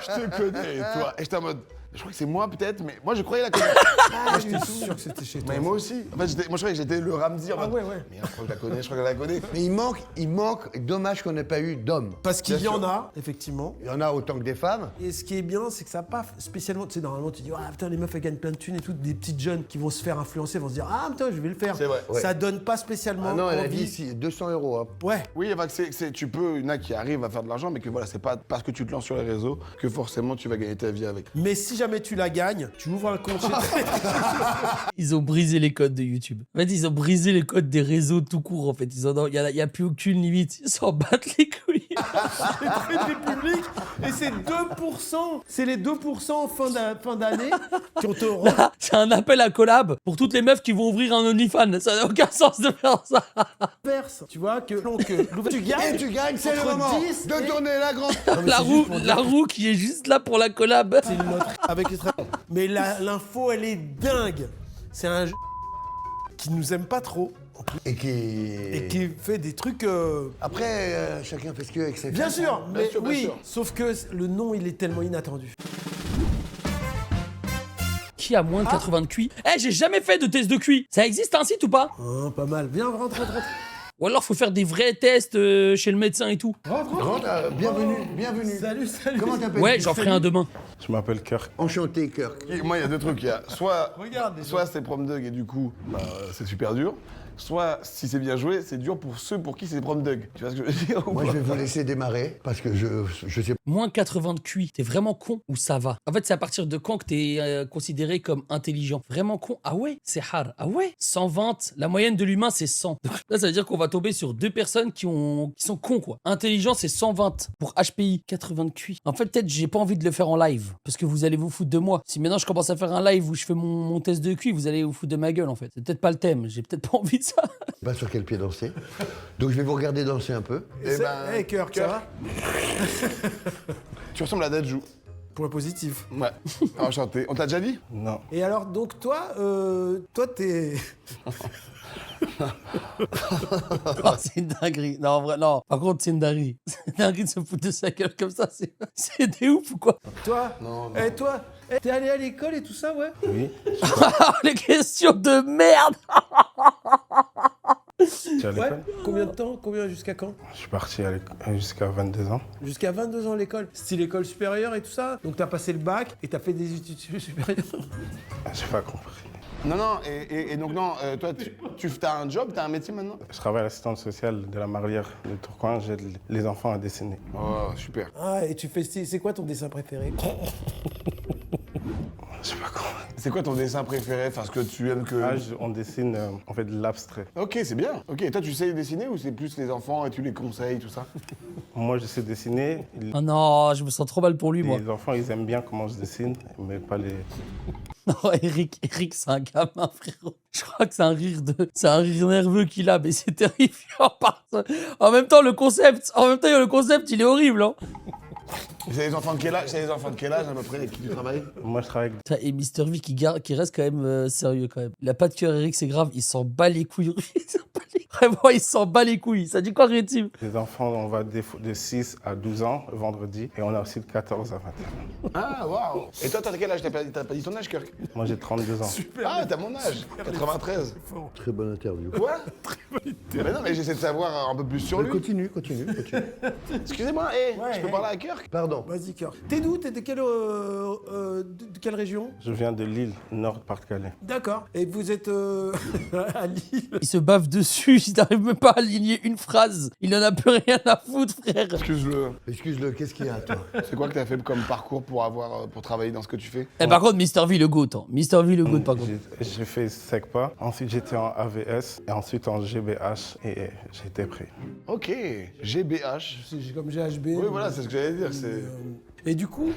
Je te connais, toi. Et j'étais en mode, Je crois que c'est moi peut-être, mais moi je croyais la connaître. Ah, j'étais sûr que c'était chez toi. Mais moi aussi. En fait, moi je croyais que j'étais le Ramsey. Ah ouais. Mais je crois que je la connais, je crois que je la connais. Mais il manque, dommage qu'on n'ait pas eu d'hommes. Parce qu'il y Bien en sûr. a, effectivement. Il y en a autant que des femmes. Et ce qui est bien, c'est que ça n'a pas spécialement. Tu sais, normalement, tu dis, ah putain, les meufs, elles gagnent plein de thunes et tout. Des petites jeunes qui vont se faire influencer, vont se dire, ah putain, je vais le faire. C'est vrai, ouais. Ça donne pas spécialement. Ah non, elle a envie. dit ici, 200 €. Hein. Ouais. Oui, enfin, tu peux, il y en a qui arrivent à faire de l'argent, mais que voilà, c'est pas parce que tu te lances sur les réseaux que forcément tu vas gagner ta vie avec. Mais si jamais tu la gagnes, tu ouvres un compte chez Ils ont brisé les codes de YouTube. En fait, ils ont brisé les codes des réseaux tout court. En fait, il y a plus aucune limite. Ils s'en battent les couilles. les publics. Et c'est 2%. C'est les 2% en fin d'année qui ont te rend Là, c'est un appel à collab pour toutes les meufs qui vont ouvrir un OnlyFans. Ça n'a aucun sens de faire ça. inverse. Tu vois que donc tu gagnes. Et tu gagnes, c'est le entre moment 10 de et- tourner la grande. La roue qui est juste là pour la collab. C'est une loterie avec les tra- Mais l'info, elle est dingue. C'est un qui nous aime pas trop Et qui... et qui fait des trucs. Après, chacun fait ce qu'il veut avec sa vie. Bien sûr, mais sûr, bien oui. sûr. Sauf que le nom, il est tellement inattendu. Qui a moins de 80 de QI? Eh, j'ai jamais fait de test de QI. Ça existe un site ou pas? Pas mal. Viens, rentre. Ou alors faut faire des vrais tests chez le médecin et tout. Rentre, bienvenue. Salut. Comment t'appelles? Ouais, j'en ferai un demain. Je m'appelle Kirk. Enchanté, Kirk. Moi, il y a deux trucs. Il y a soit Regarde, c'est prom dog et du coup, c'est super dur. Soit, si c'est bien joué, c'est dur pour ceux pour qui c'est prom dog. Tu vois ce que je veux dire ou Moi, pas je vais vous laisser démarrer parce que je sais Moins 80 de QI, t'es vraiment con ou ça va? En fait, c'est à partir de quand que t'es considéré comme intelligent? Vraiment con? Ah ouais? C'est hard. Ah ouais? 120, la moyenne de l'humain c'est 100. Donc là, ça veut dire qu'on va tomber sur deux personnes qui sont cons quoi. Intelligent c'est 120 pour HPI, 80 de QI. En fait, peut-être j'ai pas envie de le faire en live parce que vous allez vous foutre de moi. Si maintenant je commence à faire un live où je fais mon test de QI, vous allez vous foutre de ma gueule en fait. C'est peut-être pas le thème, j'ai peut-être pas envie de ça. pas sur quel pied danser. Donc je vais vous regarder danser un peu. Eh ben, Hey, Kirk, ça va? tu ressembles à Dajou. Point positif. Ouais. Enchanté. On t'a déjà dit? Non. Et alors, donc toi, t'es. Oh, c'est une dinguerie. Non, en vrai, non. Par contre, c'est une dinguerie. C'est une dinguerie de se foutre de sa gueule comme ça. C'est des ouf ou quoi? Toi? Non. Eh, toi? T'es allé à l'école et tout ça, ouais? Oui. Les questions de merde. Je suis à Ouais. l'école. Combien de temps? Combien jusqu'à quand? Je suis parti à l'école jusqu'à 22 ans. Jusqu'à 22 ans à l'école. Style école supérieure et tout ça. Donc t'as passé le bac et t'as fait des études supérieures. J'ai pas compris. Non, et donc non, toi, tu as un job, t'as un métier maintenant? Je travaille à l'assistante sociale de la Marlière de Tourcoing. J'aide les enfants à dessiner. Oh, super. Ah, et tu fais. C'est quoi ton dessin préféré? Je sais pas comment. C'est quoi ton dessin préféré? Enfin, ce que tu aimes que... On dessine, on fait de l'abstrait. Ok, c'est bien. Ok, et toi, tu sais dessiner ou c'est plus les enfants et tu les conseilles, tout ça? Moi, je sais dessiner. Oh non, je me sens trop mal pour lui, moi. Les enfants, ils aiment bien comment je dessine, mais pas les... Non, Eric, c'est un gamin, frérot. Je crois que c'est un rire nerveux qu'il a, mais c'est terrifiant. En même temps, le concept, il est horrible, hein. C'est les enfants de quel âge? C'est les enfants de quel âge à peu près avec qui tu travailles? Moi, je travaille avec... Putain, et Mr V qui reste quand même sérieux quand même. Il a pas de cœur, Eric, c'est grave. Il s'en bat les couilles. Vraiment, il s'en bat les couilles. Ça dit quoi, Rétim? Les enfants, on va de 6 à 12 ans, vendredi. Et on a aussi de 14 à 21. Ah, waouh! Et toi, t'as quel âge? T'as pas dit ton âge, Kirk? Moi, j'ai 32 ans. Ah, t'as mon âge! 93. Très bonne interview. Quoi? Mais non, mais j'essaie de savoir un peu plus sur lui. Continue. Excusez-moi, je peux parler à Kirk? Pardon. Vas-y, Kirk. T'es d'où? T'es de quelle région? Je viens de Lille, Nord-Pas-de-Calais. D'accord. Et vous êtes à Lille? Il se bave dessus, il n'arrive même pas à aligner une phrase. Il en a plus rien à foutre, frère. Excuse-le, qu'est-ce qu'il y a, toi? C'est quoi que t'as fait comme parcours pour travailler dans ce que tu fais? Eh, par contre, Mr V, le GOAT. Hein. Mr V, le GOAT, par contre. J'ai fait SECPA, ensuite j'étais en AVS et ensuite en GBH et j'étais pris. Ok, GBH. C'est comme GHB. Oui, voilà, c'est ce que j'allais dire. C'est... Et du coup,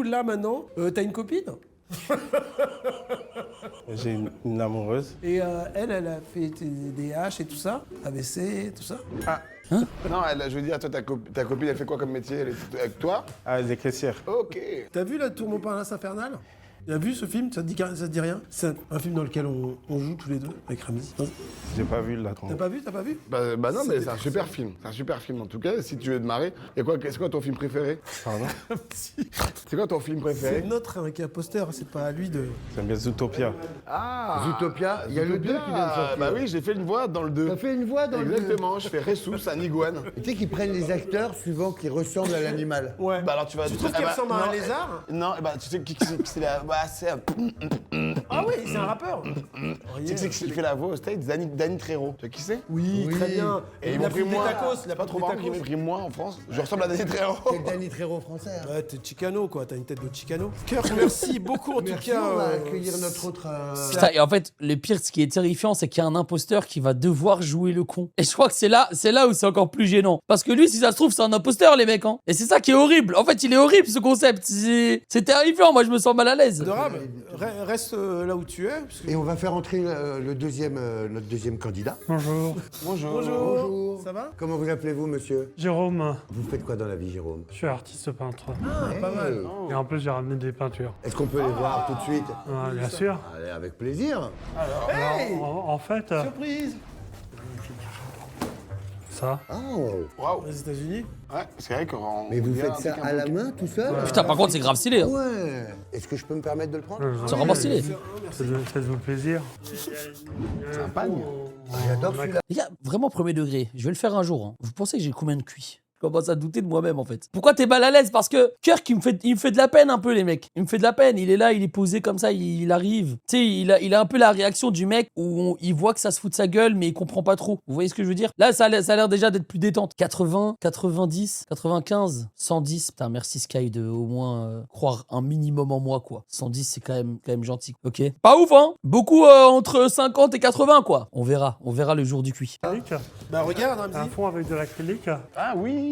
là maintenant, t'as une copine? J'ai une amoureuse. Et elle a fait des H et tout ça, AVC, tout ça. Ah. Non, je veux dire, toi, ta copine, elle fait quoi comme métier? Elle est avec toi? Ah, elle est caissière. Ok. T'as vu la tour Montparnasse infernale? Tu as vu ce film? Ça te dit rien? C'est un film dans lequel on joue tous les deux avec Ramzi. J'ai pas vu là. T'as pas vu? Bah non, mais c'est un super film. C'est un super film en tout cas. Si tu veux te marrer, c'est quoi ton film préféré? Pardon? C'est quoi ton film préféré? C'est notre avec un poster, c'est pas à lui de. J'aime bien Zootopia. Ah Zootopia, il y a le 2 qui vient de sortir. Bah oui, j'ai fait une voix dans le 2. T'as fait une voix dans le 2. Exactement, je fais Ressus, un iguane. Tu sais qu'ils prennent les acteurs suivant qui ressemblent à l'animal. Ouais. Bah alors tu vas... Tu trouves qu'il ressemble à un lézard? Non, bah tu sais qui c'est la... Bah c'est... Ah oui, c'est un rappeur. Tu sais qui fait la voix au States? Danny Trejo. Tu sais qui c'est? Oui, très bien. Et ils il m'ont a pris pris des moi. tacos. Il a Pas trop marrant qu'ils m'aient pris moi en France. Je ressemble à Danny Trejo. C'est Danny Trejo français. Hein. Ouais, t'es Chicano quoi, t'as une tête de Chicano. Kirk, merci beaucoup en Merci, tout cas. on va accueillir notre autre... Putain, et en fait, le pire, ce qui est terrifiant, c'est qu'il y a un imposteur qui va devoir jouer le con. Et je crois que c'est là où c'est encore plus gênant. Parce que lui, si ça se trouve, c'est un imposteur, les mecs. Hein. Et c'est ça qui est horrible. En fait, il est horrible, ce concept. C'est terrifiant. Moi, je me sens mal à l'aise. Adorable. Reste là où tu es. Et on va faire entrer notre deuxième candidat. Bonjour. Bonjour. Ça va? Comment vous appelez-vous, monsieur? Jérôme, Vous faites quoi dans la vie, Jérôme? je suis artiste peintre. Pas mal. Et en plus, j'ai ramené des peintures. Est-ce qu'on peut les voir tout de suite? Ah, bien sûr. Allez, avec plaisir. Alors, en fait, Surprise. ça, Oh. Waouh. Aux États-Unis. Ouais, c'est vrai qu'on... Mais vous faites ça à la main, tout seul? Putain, par contre, c'est grave stylé. Hein. Ouais. Est-ce que je peux me permettre de le prendre? C'est vraiment stylé. faites-vous plaisir. C'est un pagne. J'adore celui-là. Les gars, vraiment premier degré. Je vais le faire un jour. Hein. Vous pensez que j'ai combien de cuits? Je commence à douter de moi-même en fait. Pourquoi t'es mal à l'aise? Parce que Kirk, il me fait de la peine un peu, les mecs. Il me fait de la peine. Il est là, il est posé comme ça, il arrive. Tu sais, il a un peu la réaction du mec où il voit que ça se fout de sa gueule, mais il comprend pas trop. Vous voyez ce que je veux dire? Là, ça a l'air déjà d'être plus détente. 80, 90, 95, 110. Putain, merci Sky de au moins croire un minimum en moi, quoi. 110, c'est quand même gentil. Ok. Pas ouf, hein? Beaucoup entre 50 et 80, quoi. On verra le jour du cuit. Bah regarde, Un Ramzi. fond avec de l'acrylique. Ah oui.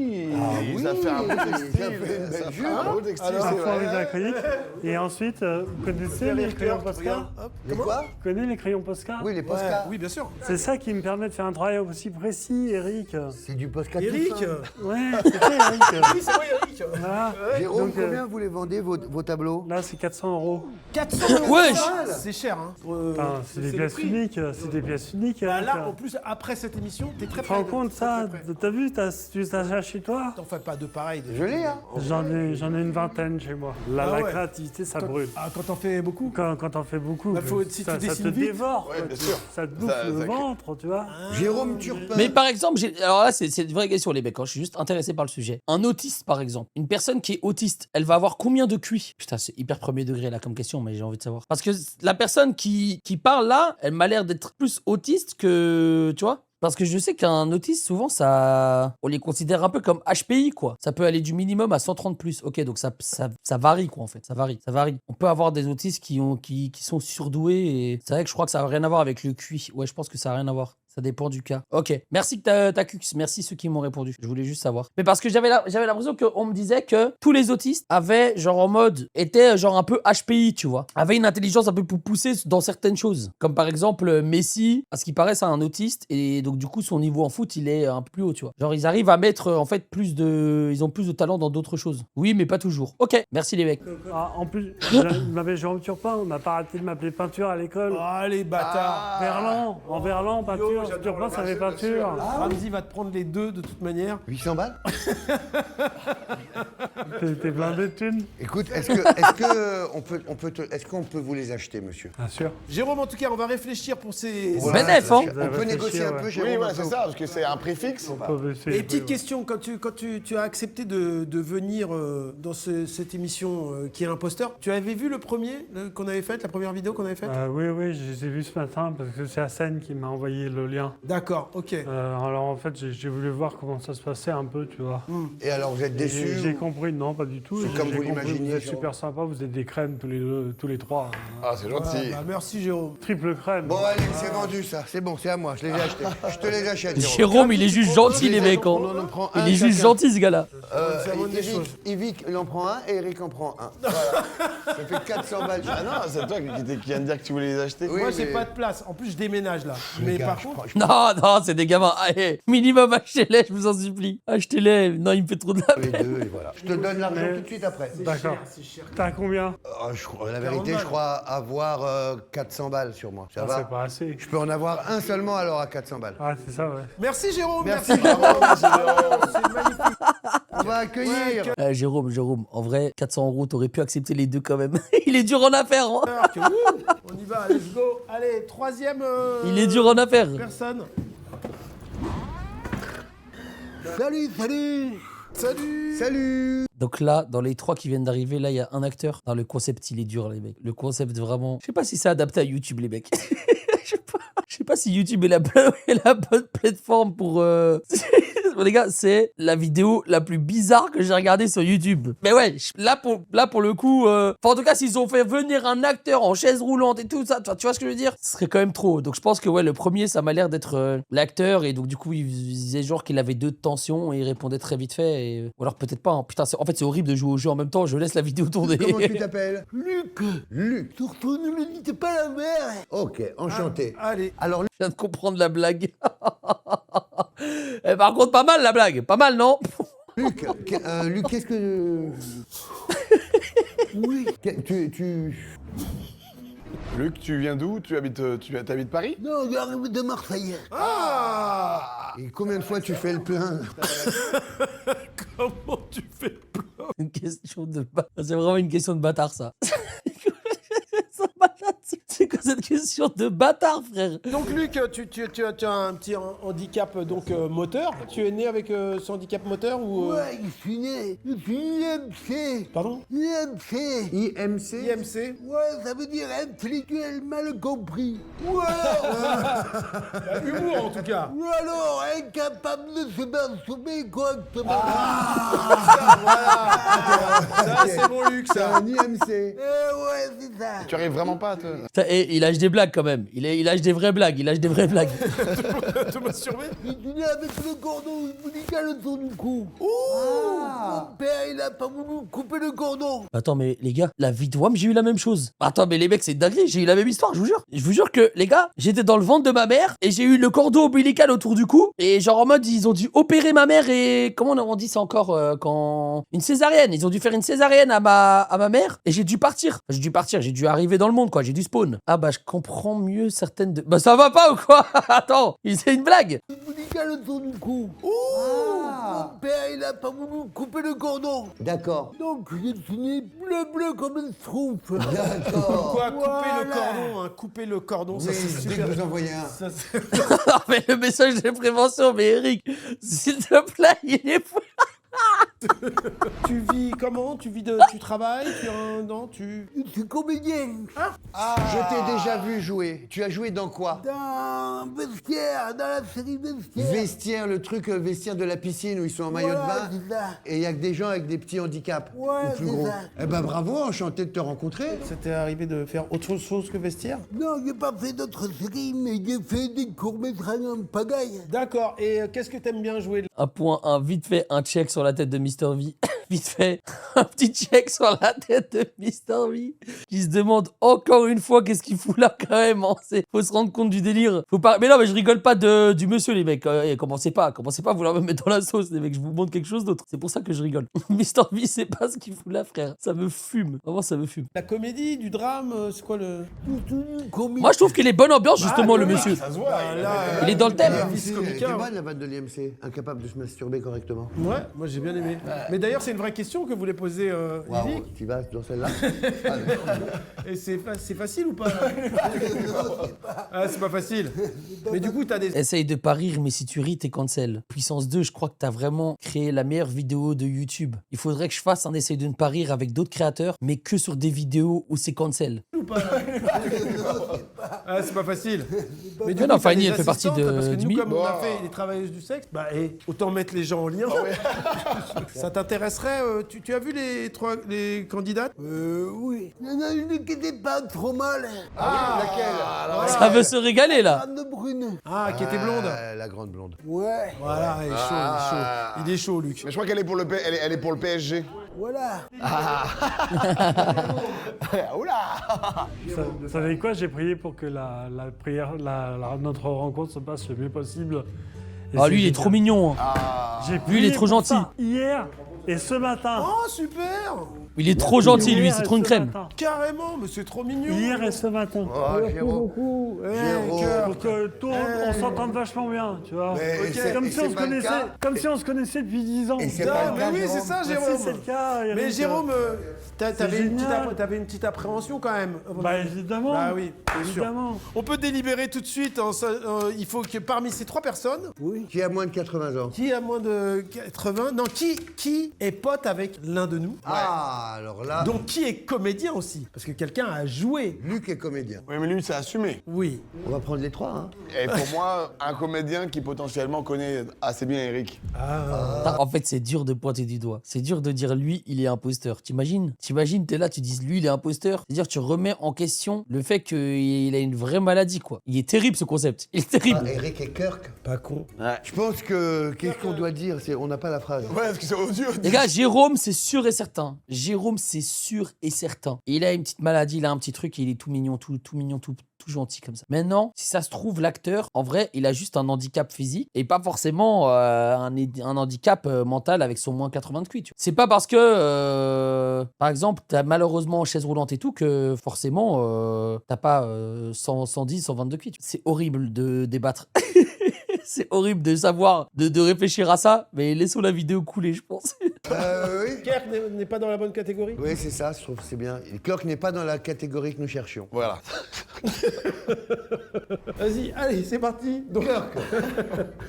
Ça fait un beau textile. Ça fait un beau textile, Un c'est fond avec de vrai. l'acrylique. Et ensuite, vous connaissez les crayons Posca? Regarde. Hop. Les quoi? Vous connaissez les crayons Posca? Oui, les Posca. Oui, bien sûr. C'est ça qui me permet de faire un travail aussi précis, Eric. C'est du Posca tout Eric. fin. Ouais, c'est ça, Eric. Oui, c'est moi, Eric. Voilà. Jérôme, Donc, combien vous les vendez, vos tableaux? Là, c'est 400 €. 400 €. Wesh. C'est cher, hein. Enfin, c'est des le pièces prix. uniques. C'est des pièces uniques. Bah, Eric. là, en plus, après cette émission, t'es très Tu te près. rends compte ça? Très près. T'as vu? Tu t'as ça chez toi? T'en fais pas deux pareils. Je l'ai, hein. J'en ai une vingtaine chez moi. Ah La ouais. créativité, ça brûle. Ah, quand t'en fais beaucoup. Quand t'en fais beaucoup, Bah, si ça tu te dessines vite. dévore. Ouais, quoi. bien sûr. Ça te bouffe Ça le crée- ventre, tu vois. Jérôme Turpin. Mais par exemple, alors là, c'est une vraie question, les mecs. Hein. Je suis juste intéressé par le sujet. Un autiste, par exemple. Une personne qui est autiste, elle va avoir combien de QI? Putain, c'est hyper premier degré là comme question, mais j'ai envie de savoir. Parce que la personne qui parle là, elle m'a l'air d'être plus autiste que. Tu vois? Parce que je sais qu'un autiste, souvent, on les considère un peu comme HPI, quoi. Ça peut aller du minimum à 130 plus. Ok, donc ça varie, quoi, en fait. Ça varie. On peut avoir des autistes qui sont surdoués et c'est vrai que je crois que ça n'a rien à voir avec le QI. Ouais, je pense que ça n'a rien à voir. Ça dépend du cas. Ok, merci que t'as Cux. Merci ceux qui m'ont répondu. Je voulais juste savoir. Mais parce que j'avais l'impression qu'on me disait que tous les autistes avaient, étaient genre un peu HPI, tu vois. Avaient une intelligence un peu plus poussée dans certaines choses. Comme par exemple Messi, à ce qui paraît, c'est un autiste. Et donc du coup, son niveau en foot, il est un peu plus haut, tu vois. Genre, ils arrivent à mettre en fait ils ont plus de talent dans d'autres choses. Oui, mais pas toujours. Ok, merci les mecs. Ah, en plus, je m'appelle Jérôme Turpin. On n'a pas arrêté de m'appeler peinture à l'école. Ah, les bâtards. Verlan, en Verlan, peinture. Turpin, ça fait peinture. Ramzi va te prendre les deux de toute manière. 800 balles? T'es blindé de thunes? Écoute, est-ce qu'on peut vous les acheter, monsieur? Bien sûr. Jérôme, en tout cas, on va réfléchir pour ces. Voilà, bénéf, hein. On peut négocier un peu, Jérôme? Oui, ouais, c'est ça, parce que c'est un préfixe. Et petite question, quand tu as accepté de venir dans cette émission qui est l'imposteur, tu avais vu le premier qu'on avait fait, la première vidéo qu'on avait faite? Oui, je les ai vus ce matin parce que c'est Hassan qui m'a envoyé le lien. D'accord, ok. Alors en fait, j'ai voulu voir comment ça se passait un peu, tu vois. Et alors, vous êtes Et déçus? J'ai compris, non, pas du tout. C'est comme J'ai vous compris, l'imaginiez, vous êtes Jérôme. super sympa, vous êtes des crèmes tous les trois. Ah, c'est gentil. Bah, merci Jérôme. Triple crème. Bon, allez, c'est vendu, ça. C'est bon, c'est à moi. Je les ai achetés. Je te les achète, Jérôme. Jérôme, il est juste gentil, les mecs. Hein. On en prend un Il est juste chacun. gentil, ce gars-là. Ça vaut des choses. Yvick, il en prend un et Eric en prend un. Voilà. Ça fait 400 balles. Ah non, c'est toi qui viens de dire que tu voulais les acheter. Oui, Moi, j'ai mais- pas de place. En plus, je déménage là. Les Mais gars, par je contre, prends- Non, c'est des gamins. Allez, minimum, achetez-les, je vous en supplie. Achetez-les. Non, il me fait trop de la les peine. deux, et voilà. Je te donne l'argent Mais- tout de suite après. D'accord. c'est cher. T'as combien? La vérité, 40 je crois avoir 400 balles sur moi. Ça Ah, va? c'est pas assez. Je peux en avoir un seulement alors à 400 balles. Ah, c'est ça, ouais. Merci Jérôme. Merci, Jérôme. C'est magnifique. On va accueillir. Jérôme, en vrai, 400 €, t'aurais pu accepter les deux quand même. Il est dur en affaires, hein. On y va, let's go. Allez, troisième Il est dur en affaires. personne. Salut, salut. Salut. Salut. Donc là, dans les 3 qui viennent d'arriver, là, il y a un acteur. Non, le concept, il est dur, les mecs. Le concept, vraiment... Je sais pas si c'est adapté à YouTube, les mecs. Je sais pas si YouTube est la bonne plateforme pour... Bon, les gars, c'est la vidéo la plus bizarre que j'ai regardée sur YouTube. Mais ouais, là pour le coup... Enfin, en tout cas, s'ils ont fait venir un acteur en chaise roulante et tout ça, tu vois ce que je veux dire? Ce serait quand même trop. Donc je pense que ouais, le premier, ça m'a l'air d'être l'acteur. Et donc du coup, il disait genre qu'il avait 2 de tension et il répondait très vite fait. Ou alors peut-être pas. Hein. Putain, en fait, c'est horrible de jouer au jeu en même temps. Je laisse la vidéo tourner. Comment tu t'appelles? Luc, Luc. surtout ne le dites pas à la mère. Ok, enchanté. Allez. Alors, Je viens de comprendre la blague. Par contre, pas mal la blague. Pas mal, non? Luc, Luc, qu'est-ce que... Oui. Tu... Luc, tu viens d'où? Tu habites Paris? Non, j'arrive de Marseille. Et combien de fois tu fais le plein? Comment tu fais? Une question de... C'est vraiment une question de bâtard, ça. C'est quoi cette question de bâtard, frère? Donc Luc, tu as un petit handicap donc moteur. Tu es né avec ce handicap moteur ou Ouais, je suis né. Je suis IMC. Pardon? IMC. IMC? IMC? Ouais, ça veut dire intellectuel mal compris. Ou Humour en tout cas. alors incapable de se masturber correctement. Ça, c'est bon Luc, C'est ça. un IMC. Ouais, c'est ça. Tu arrives vraiment pas à te... Et il lâche des blagues quand même. Il lâche des vraies blagues. Te masturber? Je suis né avec le cordon ombilical autour du cou. Mon père, il a pas voulu couper le cordon. Attends, mais les gars, la vie de WAM, j'ai eu la même chose. Attends, mais les mecs, c'est dingue, j'ai eu la même histoire, je vous jure. Je vous jure que, les gars, j'étais dans le ventre de ma mère et j'ai eu le cordon ombilical autour du cou. Et genre en mode, ils ont dû opérer ma mère et... Comment on dit ça encore quand... Une césarienne. Ils ont dû faire une césarienne à ma mère et j'ai dû partir. J'ai dû arriver dans le monde, quoi. J'ai dû spawn. Ah bah, je comprends mieux certaines de... Bah, ça va pas ou quoi? Attends, c'est une blague. Ombilical autour du cou. Mon père, il a pas voulu couper le cordon. D'accord. Donc, je suis né bleu comme un schtroumpf. D'accord. Quoi, couper le Voilà. cordon, hein, couper le cordon, ça Oui, c'est dès super. que vous envoyez un. Ça, c'est- Non, mais le message de prévention, mais Eric, s'il te plaît, il est fou. Tu vis comment? Tu travailles? Tu... Je suis comédien. Je t'ai déjà vu jouer. Tu as joué dans quoi? Dans Vestiaire, dans la série Vestiaire. Vestiaire, le truc vestiaire de la piscine où ils sont en maillot de Voilà, bain. c'est ça. Et il y a que des gens avec des petits handicaps. Ouais, ou plus c'est gros. ça. Eh ben bravo, enchanté de te rencontrer. Ça t'est arrivé de faire autre chose que Vestiaire? Non, j'ai pas fait d'autres séries, mais j'ai fait des courts-métrages en pagaille. D'accord, et qu'est-ce que t'aimes bien jouer? Un point, vite fait, un check sur la tête de Mr. V. Vite fait, un petit check sur la tête de Mr. V. Qui se demande encore une fois qu'est-ce qu'il fout là quand même. Hein. Faut se rendre compte du délire. Faut pas... Mais non, mais je rigole pas du monsieur, les mecs. Commencez pas à vouloir me mettre dans la sauce, les mecs. Je vous montre quelque chose d'autre. C'est pour ça que je rigole. Mr. V, c'est pas ce qu'il fout là, frère. Ça me fume. Vraiment, ça me fume. La comédie, du drame, c'est quoi le... Moi, je trouve qu'il est bonne ambiance, justement, le oui, monsieur. Ça se voit. Il est dans le thème. Vice Elle comica, était ouais. bonne la vanne de l'IMC, incapable de se masturber correctement. Ouais, moi j'ai bien aimé. Mais d'ailleurs, c'est une vraie question que voulait poser Waouh, Yvick. tu vas dans celle-là? Et c'est facile ou pas? Ah, c'est pas facile. Mais du coup, t'as des... Essaye de pas rire, mais si tu ris, t'es cancel. Puissance 2, je crois que t'as vraiment créé la meilleure vidéo de YouTube. Il faudrait que je fasse un essaye de ne pas rire avec d'autres créateurs, mais que sur des vidéos où c'est cancel. Ou pas. Là. Ah, c'est pas facile. Mais non, t'as Fanny, des elle fait partie assistantes, parce que du nous, milieu. comme on a fait les travailleuses du sexe, autant mettre les gens en lien. Ça t'intéresserait tu as vu les candidates Oui. Il y en a une qui était pas trop mal. Laquelle? Ça veut se régaler, là. Anne Brune. Ah, qui était blonde. La grande blonde. Ouais. Voilà, il est chaud, il est chaud. Il est chaud, Luc. Mais je crois qu'elle est pour elle est pour le PSG. Voilà. Oula. Vous savez quoi? J'ai prié pour que notre rencontre se passe le mieux possible. Et Ah, c'est lui, il est génial. trop mignon. J'ai Lui, il est prié trop pour gentil. ça hier et ce matin. Oh, super. Il est trop gentil, lui, Hier c'est et trop une ce crème. matin. Carrément, mais c'est trop mignon. Hier et ce matin. Oh, Jérôme. Jérôme. Pour que tout, on s'entende vachement bien, tu vois. Mais c'est- Comme et si on c'est se pas le connaissait, cas. comme si on se connaissait depuis 10 ans. Et c'est Non, pas le mais cas, oui, Jérôme. c'est ça, Bah, Jérôme. si, c'est le cas, Eric. Mais Jérôme, t'avais une, génial. une petite appréhension quand même. Bah évidemment. Bah oui, bien sûr. Évidemment. On peut délibérer tout de suite. Il faut que parmi ces 3 personnes, Qui a moins de 80 ans? qui a moins de 80, non, qui est pote avec l'un de nous. Ah, alors là, Donc qui est comédien aussi, parce que quelqu'un a joué. Luc est comédien. Oui, mais lui, c'est assumé. Oui. On va prendre les 3, hein. Et pour moi, un comédien qui potentiellement connaît assez bien Eric. En fait, c'est dur de pointer du doigt. C'est dur de dire lui, il est imposteur. T'imagines, t'es là, tu dis lui, il est imposteur. C'est-à-dire, tu remets en question le fait qu'il a une vraie maladie, quoi. Il est terrible, ce concept. Il est terrible. Eric et Kirk. Pas con. Je pense que, qu'est-ce qu'on doit dire? On n'a pas la phrase. Ouais, parce que c'est odieux. Les gars, Jérôme, c'est sûr et certain. Jérôme, c'est sûr et certain. Il a une petite maladie, il a un petit truc, il est tout mignon, tout mignon, tout gentil comme ça. Maintenant, si ça se trouve, l'acteur, en vrai, il a juste un handicap physique et pas forcément un handicap mental avec son moins 80 de QI. Tu vois. C'est pas parce que, par exemple, t'as malheureusement chaise roulante et tout que forcément, t'as pas 110, 120 de QI. Tu vois. C'est horrible de débattre. C'est horrible de savoir, de réfléchir à ça, mais laissons la vidéo couler, je pense. Oui. Kirk n'est pas dans la bonne catégorie. Oui, c'est ça, je trouve que c'est bien. Kirk n'est pas dans la catégorie que nous cherchions. Voilà. Vas-y, allez, c'est parti. Donc,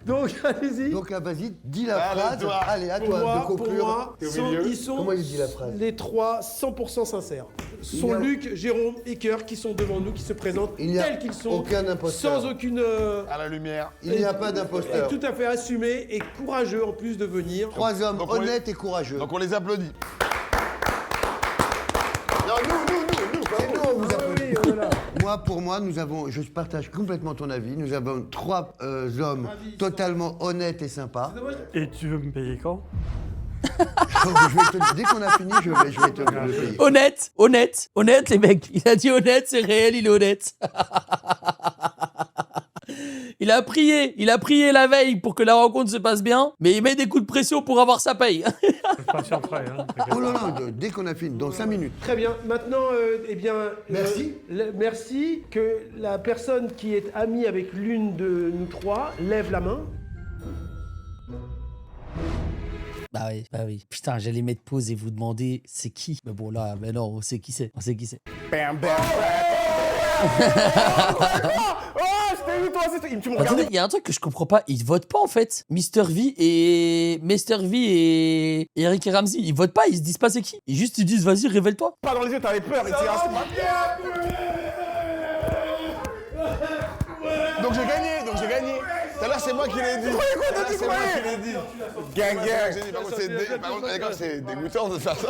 donc allez-y. Donc là, vas-y, dis la Allez, phrase. toi. Allez, à Pour toi moi, de conclure. pour moi, T'es au milieu. ils sont Comment il dit la phrase? les 3 100% sincères. Sont Il y a- Luc, Jérôme et Kirk qui sont devant nous, qui se présentent Il n'y a tels qu'ils sont, aucun imposteur. sans aucune... À la lumière. Il n'y a pas et d'imposteur. tout à fait assumé et courageux en plus de venir. 3 hommes Donc on honnêtes et courageux. Donc on les applaudit. Non, nous, c'est nous, on vous applaudit. Oui, voilà. Pour moi, je partage complètement ton avis. Nous avons 3 hommes totalement honnêtes et sympas. Et tu veux me payer quand? Donc, dès qu'on a fini, je vais te le payer. Honnête, les mecs. Il a dit honnête, c'est réel, il est honnête. Il a prié la veille pour que la rencontre se passe bien, mais il met des coups de pression pour avoir sa paye. Je patienterai, hein. t'inquiète Oh pas. non, non, dès qu'on a fini, dans 5 minutes. Très bien. Maintenant, eh bien... Merci. Merci que la personne qui est amie avec l'une de nous 3 lève la main. Bah oui. Putain, j'allais mettre pause et vous demander c'est qui. Mais bon là, mais non, on sait qui c'est. Bam, bam, oh, c'était où toi? Tu me Attendez, regardais. il y a un truc que je comprends pas. Ils votent pas en fait. Mr V et Eric et Ramsey, ils votent pas. Ils se disent pas c'est qui. Ils juste ils disent vas-y révèle-toi. Pas dans les yeux, t'avais peur. Donc j'ai gagné. Tout à l'heure, c'est moi qui l'ai dit. C'est moi qui l'ai dit. Gang. J'ai dit, par contre, c'est dégoûtant de faire ça.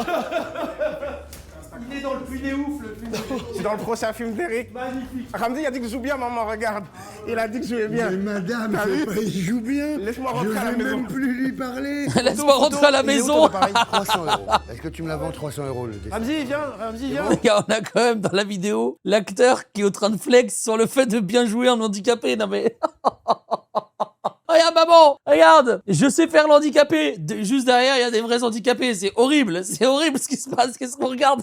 Il est dans le puits des ouf, le film. C'est dans le prochain film d'Eric. Magnifique. Ramzi a dit que je joue bien, maman, regarde. Il a dit que je jouais bien. Mais madame, T'as vu il joue bien. Laisse-moi Je rentrer à la vais maison. même plus lui parler. Laisse-moi rentrer à la maison. 300 €. Est-ce que tu me la vends 300 € le dessin? Ramzi, viens. Les gars, on a quand même dans la vidéo l'acteur qui est en train de flex sur le fait de bien jouer en handicapé. Non mais. Regarde maman, regarde, je sais faire l'handicapé. Juste derrière, il y a des vrais handicapés. C'est horrible ce qui se passe. Qu'est-ce qu'on regarde?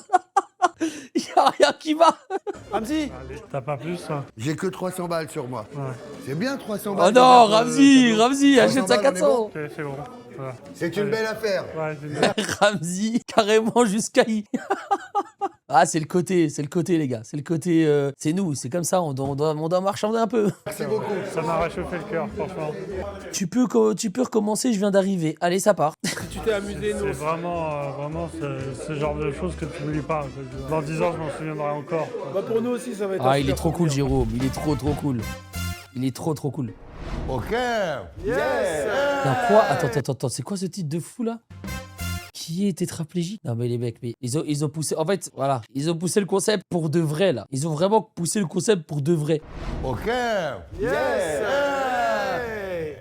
Il n'y a rien qui va. Ramzi. T'as pas plus, ça? J'ai que 300 balles sur moi. Ouais. C'est bien 300 Oh balles. non, Ramzi, achète ça 300 balles, 400. Ok, c'est bon. Voilà. C'est une belle affaire. Ouais, c'est bien. Ramzi, carrément jusqu'à y. Ah, c'est le côté, les gars. C'est le côté, c'est nous, c'est comme ça, on doit marchander un peu. Merci beaucoup. Ça m'a réchauffé le cœur, franchement. Tu peux recommencer, je viens d'arriver. Allez, ça part. Tu t'es amusé, nous C'est aussi. vraiment ce genre de choses que tu n'oublies pas. Dans 10 ans, je m'en souviendrai encore. Bah, pour nous aussi, ça va être Ah, un il est super trop cool, souvenir. Jérôme. Il est trop cool. Il est trop cool. Ok. Yes. Quoi Attends, c'est quoi ce titre de fou là? Qui est tétraplégique? Non mais les mecs, mais ils ont poussé. En fait, voilà, ils ont poussé le concept pour de vrai là. Ils ont vraiment poussé le concept pour de vrai. Ok. Yes.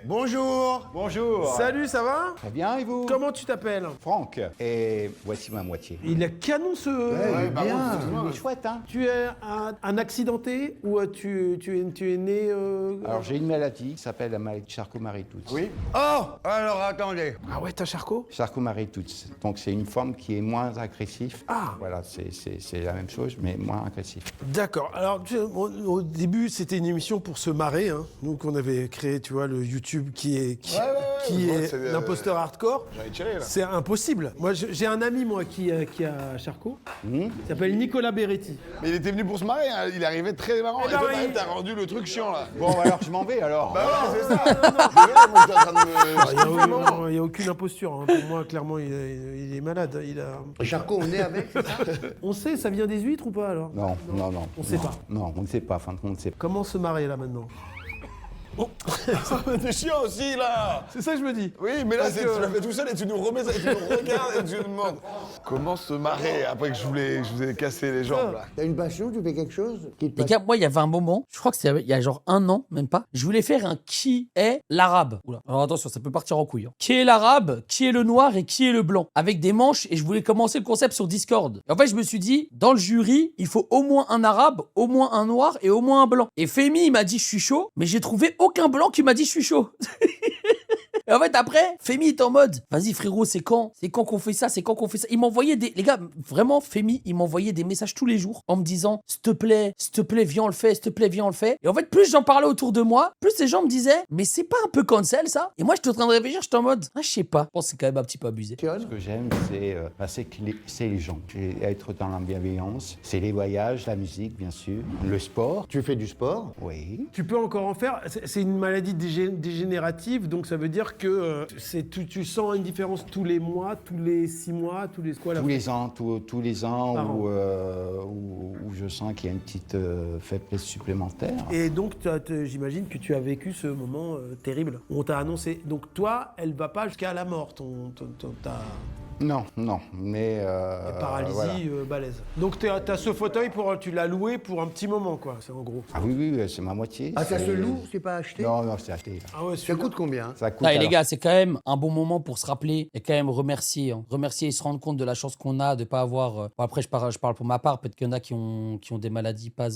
Bonjour. Bonjour. Salut, ça va? Très bien, et vous? Comment tu t'appelles? Franck. Et voici ma moitié. Il est canon ce... Ouais, par Bien, contre, il est chouette, hein? Tu es un accidenté ou tu es né... Alors, j'ai une maladie qui s'appelle la maladie de Charcot-Marie-Tooth. Oui. Oh, alors attendez. Ah ouais, t'as Charcot? Charcot-Marie-Tooth. Donc, c'est une forme qui est moins agressive. Ah. Voilà, c'est la même chose, mais moins agressif. D'accord. Alors, au début, c'était une émission pour se marrer. Hein. Nous, qu'on avait créé, tu vois, le YouTube qui est je vois que c'est, l'imposteur hardcore. J'en ai tiré là. C'est impossible. Moi, j'ai un ami, moi, qui a Charcot. Il s'appelle Nicolas Beretti. Mais il était venu pour se marrer, hein. Il arrivait très marrant. Eh Et ben toi, oui. t'as rendu le truc chiant là. Bon, alors, je m'en vais, alors. Bah ouais, c'est ça. Je moi, j'étais en train de me. Il n'y a aucune imposture. Hein. Pour moi, clairement, il est malade. Charcot, on est avec, c'est ça? On sait, ça vient des huîtres ou pas, alors? Non. On sait pas. Non, on ne sait pas. Fin de compte, on ne sait pas. Comment se marrer, là, maintenant? C'est chiant aussi là. C'est ça que je me dis. Oui, mais là, Parce tu que- l'as fait tout seul et tu nous remets ça, et tu nous regardes et tu nous demandes comment se marrer après que je vous ai cassé les jambes là. T'as une passion, tu fais quelque chose qui te Les gars, moi, il y avait un moment, je crois que c'était il y a genre 1 an, même pas, je voulais faire un qui est l'arabe. Oula. Alors attention, ça peut partir en couille. Hein. Qui est l'arabe, qui est le noir et qui est le blanc. Avec des manches, et je voulais commencer le concept sur Discord. Et en fait, je me suis dit, dans le jury, il faut au moins un arabe, au moins un noir et au moins un blanc. Et Femi, il m'a dit, je suis chaud, mais j'ai trouvé aucun blanc qui m'a dit, je suis chaud. Et en fait, après, Femi est en mode, vas-y frérot, c'est quand qu'on fait ça, c'est quand qu'on fait ça. Il m'envoyait les gars, vraiment, Femi, il m'envoyait des messages tous les jours en me disant, s'il te plaît, viens, on le fait, s'il te plaît, viens, on le fait. Et en fait, plus j'en parlais autour de moi, plus les gens me disaient, mais c'est pas un peu cancel ça? Et moi, j'étais en train de réfléchir, j'étais en mode, je sais pas. Je pense que c'est quand même un petit peu abusé. Ce que j'aime, c'est les gens. C'est être dans la bienveillance. C'est les voyages, la musique, bien sûr. Le sport. Tu fais du sport? Oui. Tu peux encore en faire. C'est une maladie dégénérative, donc ça veut dire que tu sens une différence tous les mois, tous les 6 mois, tous les quoi là? Tous les ans, tous les ans Par an. où je sens qu'il y a une petite faiblesse supplémentaire. Et donc, j'imagine que tu as vécu ce moment terrible où on t'a annoncé. Donc toi, elle va pas jusqu'à la mort, ta Non, mais... paralysie voilà. balèze. Donc t'as ce fauteuil, tu l'as loué pour un petit moment, quoi, c'est en gros. Ah oui, c'est ma moitié. Ah, ça C'est- se loue, c'est pas acheté? Non, c'est acheté. Ah ouais, Ça coûte combien? Ça coûte... Ah, et les alors- gars, c'est quand même un bon moment pour se rappeler et quand même remercier. Hein. Remercier et se rendre compte de la chance qu'on a de pas avoir. Bon, après, je parle pour ma part. Peut-être qu'il y en a qui ont des maladies pas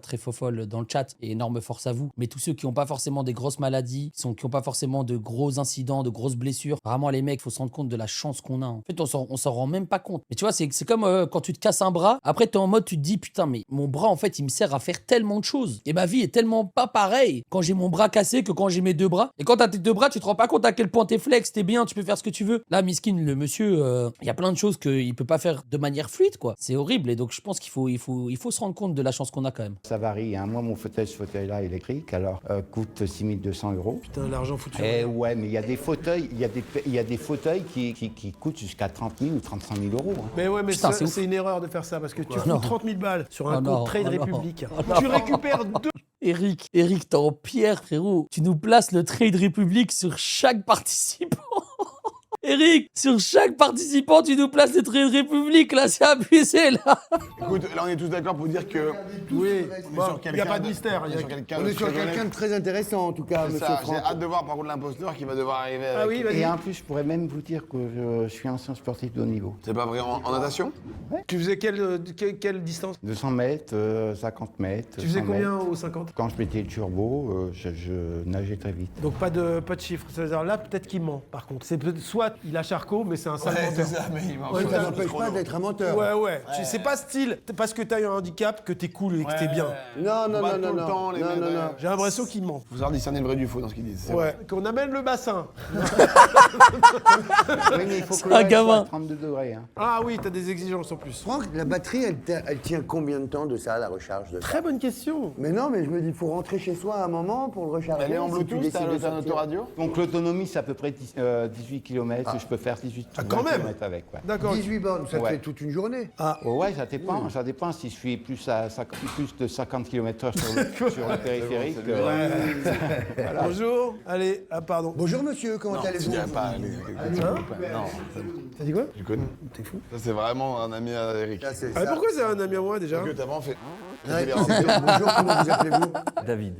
très folles dans le chat. Et énorme force à vous. Mais tous ceux qui n'ont pas forcément des grosses maladies, qui n'ont pas forcément de gros incidents, de grosses blessures, vraiment, les mecs, il faut se rendre compte de la chance qu'on a. En fait, on s'en rend même pas compte. Mais tu vois, c'est comme quand tu te casses un bras. Après, tu es en mode, tu te dis, putain, mais mon bras, en fait, il me sert à faire tellement de choses. Et ma vie est tellement pas pareille quand j'ai mon bras cassé que quand j'ai mes 2 bras. Et quand t'as tes 2 bras, tu te rends pas compte à quel point t'es flex, t'es bien, tu peux faire ce que tu veux. Là, miskin, le monsieur, il y a plein de choses qu'il peut pas faire de manière fluide, quoi. C'est horrible. Et donc, je pense qu'il faut se rendre compte de la chance qu'on a quand même. Ça varie. Hein. Moi, ce fauteuil-là électrique, alors, coûte 6 200 €. Putain, l'argent foutu. Eh ouais, mais il y a des fauteuils, il y a des fauteuils qui coûtent jusqu'à 30 000 ou 35 000 €. Hein. Mais ouais, mais Putain, c'est c'est une erreur de faire ça parce que tu fous Non. 30 000 balles sur un Oh compte non, Trade oh non. Republic. Oh non. Tu récupères 2. Eric, t'es en pierre, frérot. Tu nous places le Trade Republic sur chaque participant. Eric, sur chaque participant, tu nous places le Trade Republic, là, c'est abusé, là. Écoute, là on est tous d'accord pour dire que. Oui, on est sur il n'y a pas de mystère. On est sur quelqu'un On de est sur très quelqu'un honnête. de très intéressant, en tout cas, C'est monsieur ça, Franck. j'ai hâte de voir par contre l'imposteur qui va devoir arriver avec. Ah oui, vas-y. Et en plus, je pourrais même vous dire que je suis ancien sportif de haut niveau. C'est pas vrai en natation? Tu faisais quelle distance? 200 mètres, 50 mètres. Tu faisais 100 combien mètres. au 50? Quand je mettais le turbo, je nageais très vite. Donc pas de chiffres. C'est-à-dire là, peut-être qu'il ment, par contre. C'est soit il a Charcot, mais c'est un sale Ouais, menteur. c'est ça, mais il va Ouais, Ça n'empêche pas d'être un menteur. Ouais. C'est pas style parce que t'as eu un handicap que t'es cool et que t'es bien. Non, non, Pas non, tout non, le temps, les non, mecs, non, ouais. non. J'ai l'impression qu'il ment. Faut savoir discerner le vrai du faux dans ce qu'ils disent. c'est vrai. Ouais. Qu'on amène le bassin. Oui, mais il faut que un l'air gamin. soit à 32 degrés. Hein. Ah oui, t'as des exigences en plus. Franck, la batterie, elle tient combien de temps de ça, la recharge de ça? Très bonne question. Mais non, mais je me dis, il faut rentrer chez soi à un moment pour le recharger. Elle est en si tu Bluetooth, décides t'as de un sortir. autoradio? Donc l'autonomie, c'est à peu près 18 km. je peux faire 18 quand même km avec. Ouais. D'accord. 18 bornes, ça te Ouais. fait toute une journée. Ouais, ça dépend. Ça dépend si je suis plus de 50 km/h sur le périphérique. Voilà. Bonjour. Allez, pardon. Bonjour monsieur, comment allez-vous? Non. T'as dit quoi? Tu connais? T'es fou. Ça, c'est vraiment un ami à Eric. Pourquoi c'est un ami à moi déjà? Parce que t'as vraiment fait. Ouais, bonjour, comment vous appelez-vous? David.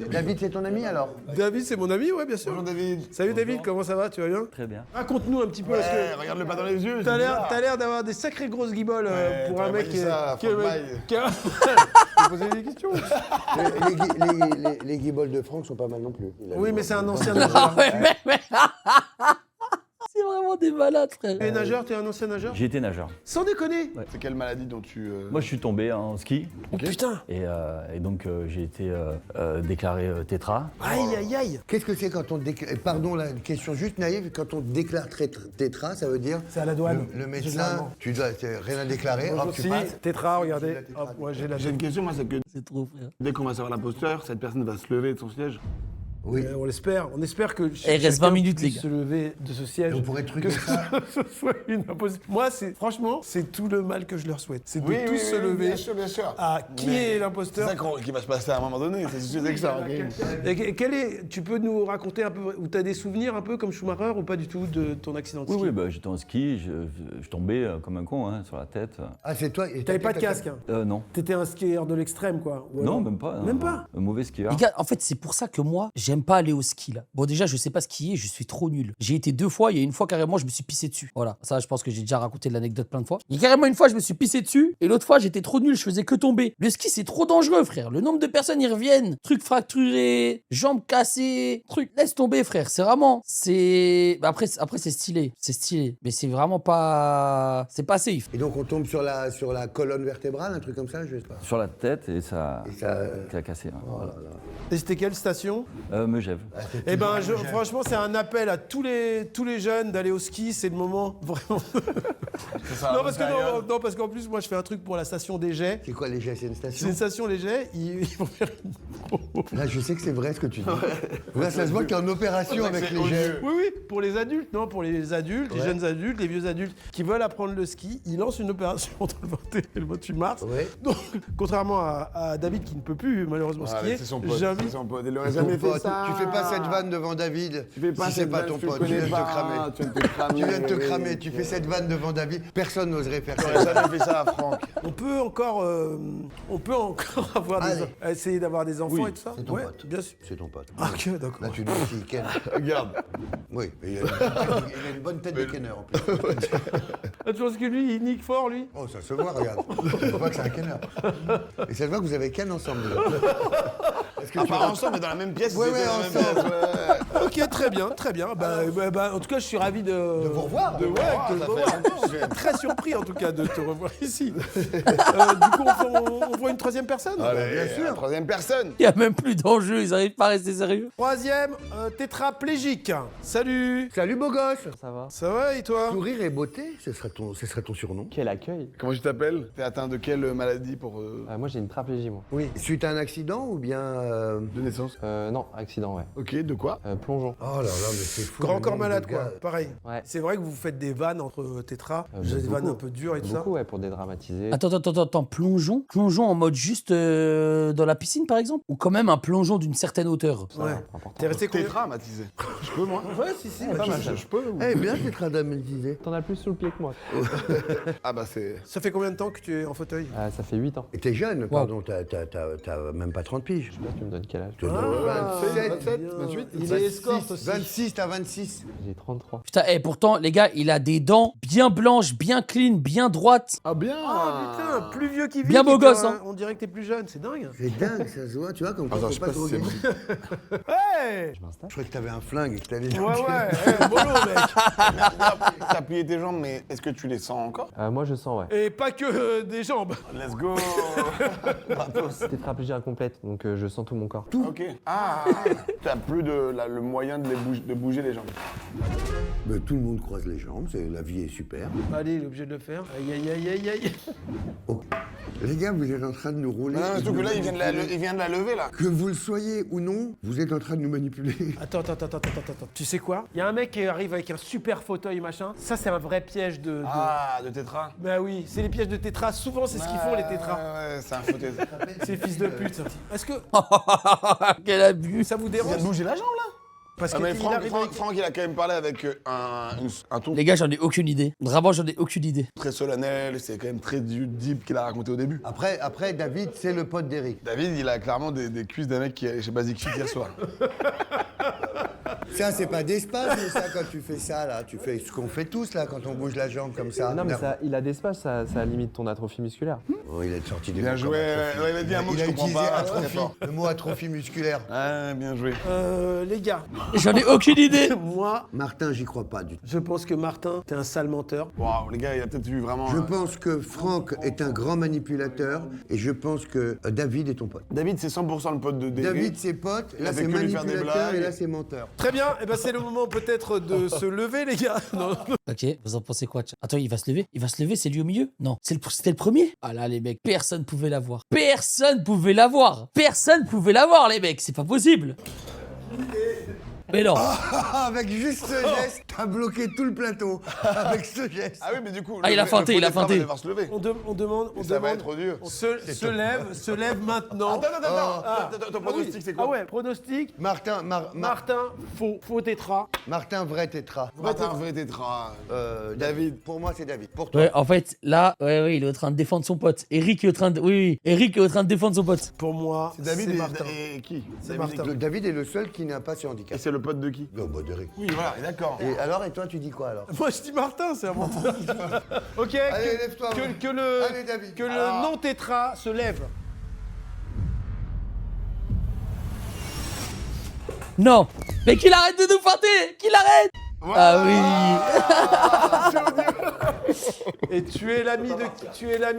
David, c'est ton ami alors? David, c'est mon ami, ouais, bien sûr. Bonjour David. Salut David, comment ça va? Tu vas bien? Très bien. Raconte-nous un petit peu. Parce que Regarde-le pas dans les yeux. t'as l'air d'avoir des sacrées grosses guiboles pour un mec qui a posé des questions. Les guibolles de Franck sont pas mal non plus. Oui, mais c'est un ancien nageur. C'est vraiment des malades, frère. T'es nageur, t'es un ancien nageur? J'ai été nageur. Sans déconner. Ouais. C'est quelle maladie dont tu. Moi, je suis tombé en ski. Oh putain. Et donc, j'ai été déclaré tétra. Aïe, aïe, aïe. Qu'est-ce que c'est quand on déclare... Pardon, la question juste naïve, quand on déclare tétra, ça veut dire... C'est à la douane. Le médecin, tu dois rien à déclarer, hop, tu Si, passes. tétra, regardez. Hop, moi j'ai la... J'ai une question, moi, c'est que C'est trop, frère. dès qu'on va savoir l'imposteur, cette personne va se lever de son siège. Oui. On l'espère. On espère que Il reste 20 minutes, les gars. se lever de ce siège. On pourrait truquer ça. ce soit une imposition. Moi, franchement, c'est tout le mal que je leur souhaite. C'est de tous se lever. Bien sûr. À qui est l'imposteur? C'est ça qui va se passer à un moment donné, c'est sûr que ça. Et tu peux nous raconter un peu, ou tu as des souvenirs un peu comme Schumacher ou pas du tout de ton accident de ski? Oui, bah, j'étais en ski, je tombais comme un con sur la tête. Ah, c'est toi. T'avais pas de casque, hein? Non. T'étais un skieur de l'extrême, quoi? Ou Non, alors- même pas. Même pas? Un mauvais skieur. Les gars, en fait, c'est pour ça que moi, j'aime pas aller au ski, là. Bon, déjà, je sais pas skier, je suis trop nul. J'ai été 2 fois, il y a une fois carrément, je me suis pissé dessus. Voilà, ça, je pense que j'ai déjà raconté l'anecdote plein de fois. Il y a carrément une fois, je me suis pissé dessus, et l'autre fois, j'étais trop nul, je faisais que tomber. Le ski, c'est trop dangereux, frère. Le nombre de personnes y reviennent. Trucs fracturés, jambes cassées, trucs. Laisse tomber, frère. C'est vraiment. C'est. Bah, après, c'est stylé. C'est stylé. Mais c'est vraiment pas. C'est pas safe. Et donc on tombe sur la colonne vertébrale, un truc comme ça, je sais pas. Sur la tête et ça a cassé. Hein. Voilà. Et c'était quelle station? Megève. Eh ben, franchement, c'est un appel à tous les jeunes d'aller au ski. C'est le moment vraiment. Non, parce qu'en plus, moi, je fais un truc pour la station des Jets. C'est quoi les Jets? C'est une station? C'est une station les Jets. Ils vont faire une... Là, je sais que c'est vrai ce que tu dis. Là, ça se voit que t'es en opération avec les Jets. Oui, pour les adultes. Non, pour les adultes, les jeunes adultes, les vieux adultes qui veulent apprendre le ski. Ils lancent une opération entre le 21 et le 28 mars. Ouais. Donc, contrairement à David qui ne peut plus malheureusement skier, C'est son pote. j'invite. Il aurait jamais fait ça. Tu fais pas cette vanne devant David. Tu fais pas si c'est cette pas vanne, ton tu le pote, tu connais viens de te pas, cramer. tu viens de te cramer. Tu viens de te Oui, cramer, oui, tu oui. fais cette vanne devant David. Personne n'oserait faire J'aurais ça. jamais fait ça à Franck. On peut encore avoir essayer d'avoir des enfants Oui, et tout ça. c'est ton pote. Bien sûr. C'est ton pote. Ah, ok, d'accord. Là, tu dis si Ken. Regarde. Oui, mais il a une bonne tête de Kenner en plus. Ah, tu penses que lui, il nique fort, lui? Oh, ça se voit, regarde. Tu vois pas que c'est un Kenner. Et ça se voit que vous avez Ken ensemble déjà. Pas ensemble, mais dans la même pièce. Ouais, ouais, ensemble. Ok, très bien, très bien. En tout cas, je suis ravi de vous revoir. de te revoir. Je suis très surpris, en tout cas, de te revoir ici. Du coup, on voit une troisième personne? Allez, bien sûr. Troisième personne. Il y a même plus d'enjeu, ils arrivent pas à rester sérieux. Troisième, tétraplégique. Salut. Salut, beau gosse. Ça va? Ça va, et toi? Sourire et beauté, ce serait ton surnom. Quel accueil. Comment tu t'appelles? T'es atteint de quelle maladie pour. Moi j'ai une traplégie moi. Oui. Suite à un accident ou bien. De naissance? Non, accident ouais. Ok, de quoi? Plongeon. Oh là là, mais c'est fou. Grand le corps nombre malade, de quoi. gars. Pareil. Ouais. C'est vrai que vous faites des vannes entre tétras. Des vannes un peu dures et tout ça. Beaucoup ouais, pour dédramatiser. Attends, plongeon? Plongeon en mode juste dans la piscine, par exemple? Ou quand même un plongeon d'une certaine hauteur? Ouais. T'es resté combien? Tétramatisé. Je peux, moi? Ouais, si, pas mal, Je peux. Eh bien, tétramatisé. T'en as plus sous le pied que moi. Ah bah c'est. Ça fait combien de temps que tu es en fauteuil? Ça fait 8 ans. Et t'es jeune, pardon, t'as même pas 30 piges. Je sais pas, tu me donnes quel âge? Tu dois 27, 28, Il est escorte aussi. 26, t'as 26. J'ai 33. Putain, pourtant, les gars, il a des dents bien blanches, bien clean, bien droites. Ah bien. Ah putain, plus vieux qu'il vit. Bien beau gosse, hein. On dirait que t'es plus jeune, c'est dingue. C'est dingue, ça se voit, tu vois, comme quoi Attends, faut je pas sais se pas si droguer. Hey. Je m'installe. Je croyais que t'avais un flingue et que t'allais... Ouais, mollo, mec. T'as plié tes jambes, mais est-ce que tu les sens encore? Moi je sens ouais. Et pas que des jambes. Let's go. Tétraplégie incomplète, donc je sens tout mon corps. Ok. T'as plus le moyen de bouger les jambes. Mais tout le monde croise les jambes, la vie est super. Allez, il est obligé de le faire. Aïe, aïe, aïe, aïe, aïe. Oh, Les gars, vous êtes en train de nous rouler. Non, surtout que là, il vient de la lever, là. Que vous le soyez ou non, vous êtes en train de nous manipuler. Attends. Tu sais quoi? Il y a un mec qui arrive avec un super fauteuil, machin. Ça, c'est un vrai piège de... Ah, de tétra. Bah oui, c'est les pièges de tétra. Souvent, c'est ce qu'ils font, les tétras. Ouais, c'est un fauteuil. Ces fils de pute. Est-ce que Quel abus. ça vous Il vient dérange? de bouger la jambe, là. Parce Ah, que mais il arrive avec- Franck, il a quand même parlé avec un ton Les gars, j'en ai aucune idée. Vraiment, j'en ai aucune idée. très solennel, c'est quand même très deep qu'il a raconté au début. Après, David, c'est le pote d'Eric. David, il a clairement des cuisses d'un mec qui est chez Basic Fit hier soir. Ça, c'est pas d'espace, mais ça, quand tu fais ça, là, tu fais ce qu'on fait tous, là, quand on bouge la jambe comme ça. Non, mais ça, il a d'espace, ça limite ton atrophie musculaire. Oh, il a sorti des Bien mots comme joué, atrophie. ouais, il a dit un mot que Il a je comprends utilisé pas, très atrophie, fort. le mot atrophie musculaire. Ah, bien joué. Les gars, J'en ai aucune idée. moi, Martin, j'y crois pas du tout. je pense que Martin, t'es un sale menteur. Waouh, les gars, il a peut-être vu vraiment. Je pense que Franck est un grand manipulateur et je pense que David est ton pote. David, c'est 100% le pote de David. David, c'est pote, Il là, a fait c'est que lui faire des manipulateur et blagues. là, c'est menteur. Très bien, et ben c'est le moment peut-être de se lever, les gars. Non. Ok, vous en pensez quoi? Attends, il va se lever? Il va se lever, c'est lui au milieu? Non, c'était le premier? Ah là, les mecs, personne pouvait l'avoir. Personne pouvait l'avoir. Personne pouvait l'avoir, les mecs. C'est pas possible. Mais non. Avec juste ce geste, t'as bloqué tout le plateau. Avec ce geste. Ah oui, mais du coup. Ah, il a feinté, il a va feinté. devoir se lever. On demande. Ça va être dur. On se lève maintenant. Attends, ton pronostic, c'est quoi? Ah ouais, pronostic. Martin, Martin, faux tétra. Martin, vrai tétra. Martin, vrai tétra. David, pour moi, c'est David. Pour toi. Ouais, en fait, là, ouais, il est en train de défendre son pote. Eric est en train de... Oui, Eric est en train de défendre son pote. Pour moi, C'est David Martin. et qui? C'est David Martin. David est le seul qui n'a pas ce handicap. Et c'est le pote de qui? Oh, bah, d'Eric. Oui, voilà, d'accord. Et alors, et toi, tu dis quoi alors? Moi, je dis Martin, c'est un menteur. Ok, Allez, lève-toi. que le, Allez, David. que le non-tétra se lève. Non. Mais qu'il arrête de nous feinter. Qu'il arrête. Ah oui. Et tu es l'ami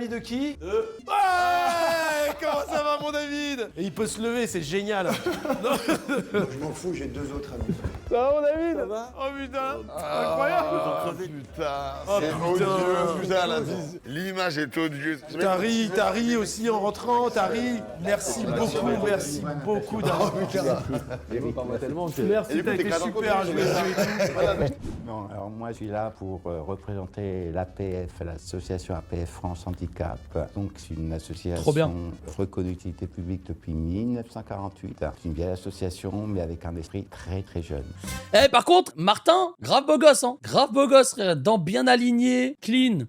de qui? Ouais, comment ça va, mon David? Et il peut se lever, c'est génial. Je m'en fous, j'ai deux autres amis. Ça va, mon David? Ça va? Oh putain, incroyable. Putain, Oh, c'est putain. odieux, putain, l'image est odieuse. T'as ri aussi en rentrant, t'as ri. Merci beaucoup d'avoir. Tellement que... Merci, t'as été super joué. Non, alors moi je suis là pour représenter l'APF, l'association APF France Handicap. Donc c'est une Trop bien. association reconnue d'utilité publique depuis 1948. C'est une vieille association mais avec un esprit très très jeune. Eh, par contre, Martin, grave beau gosse, hein. Grave beau gosse, frère. Dents bien alignées, clean.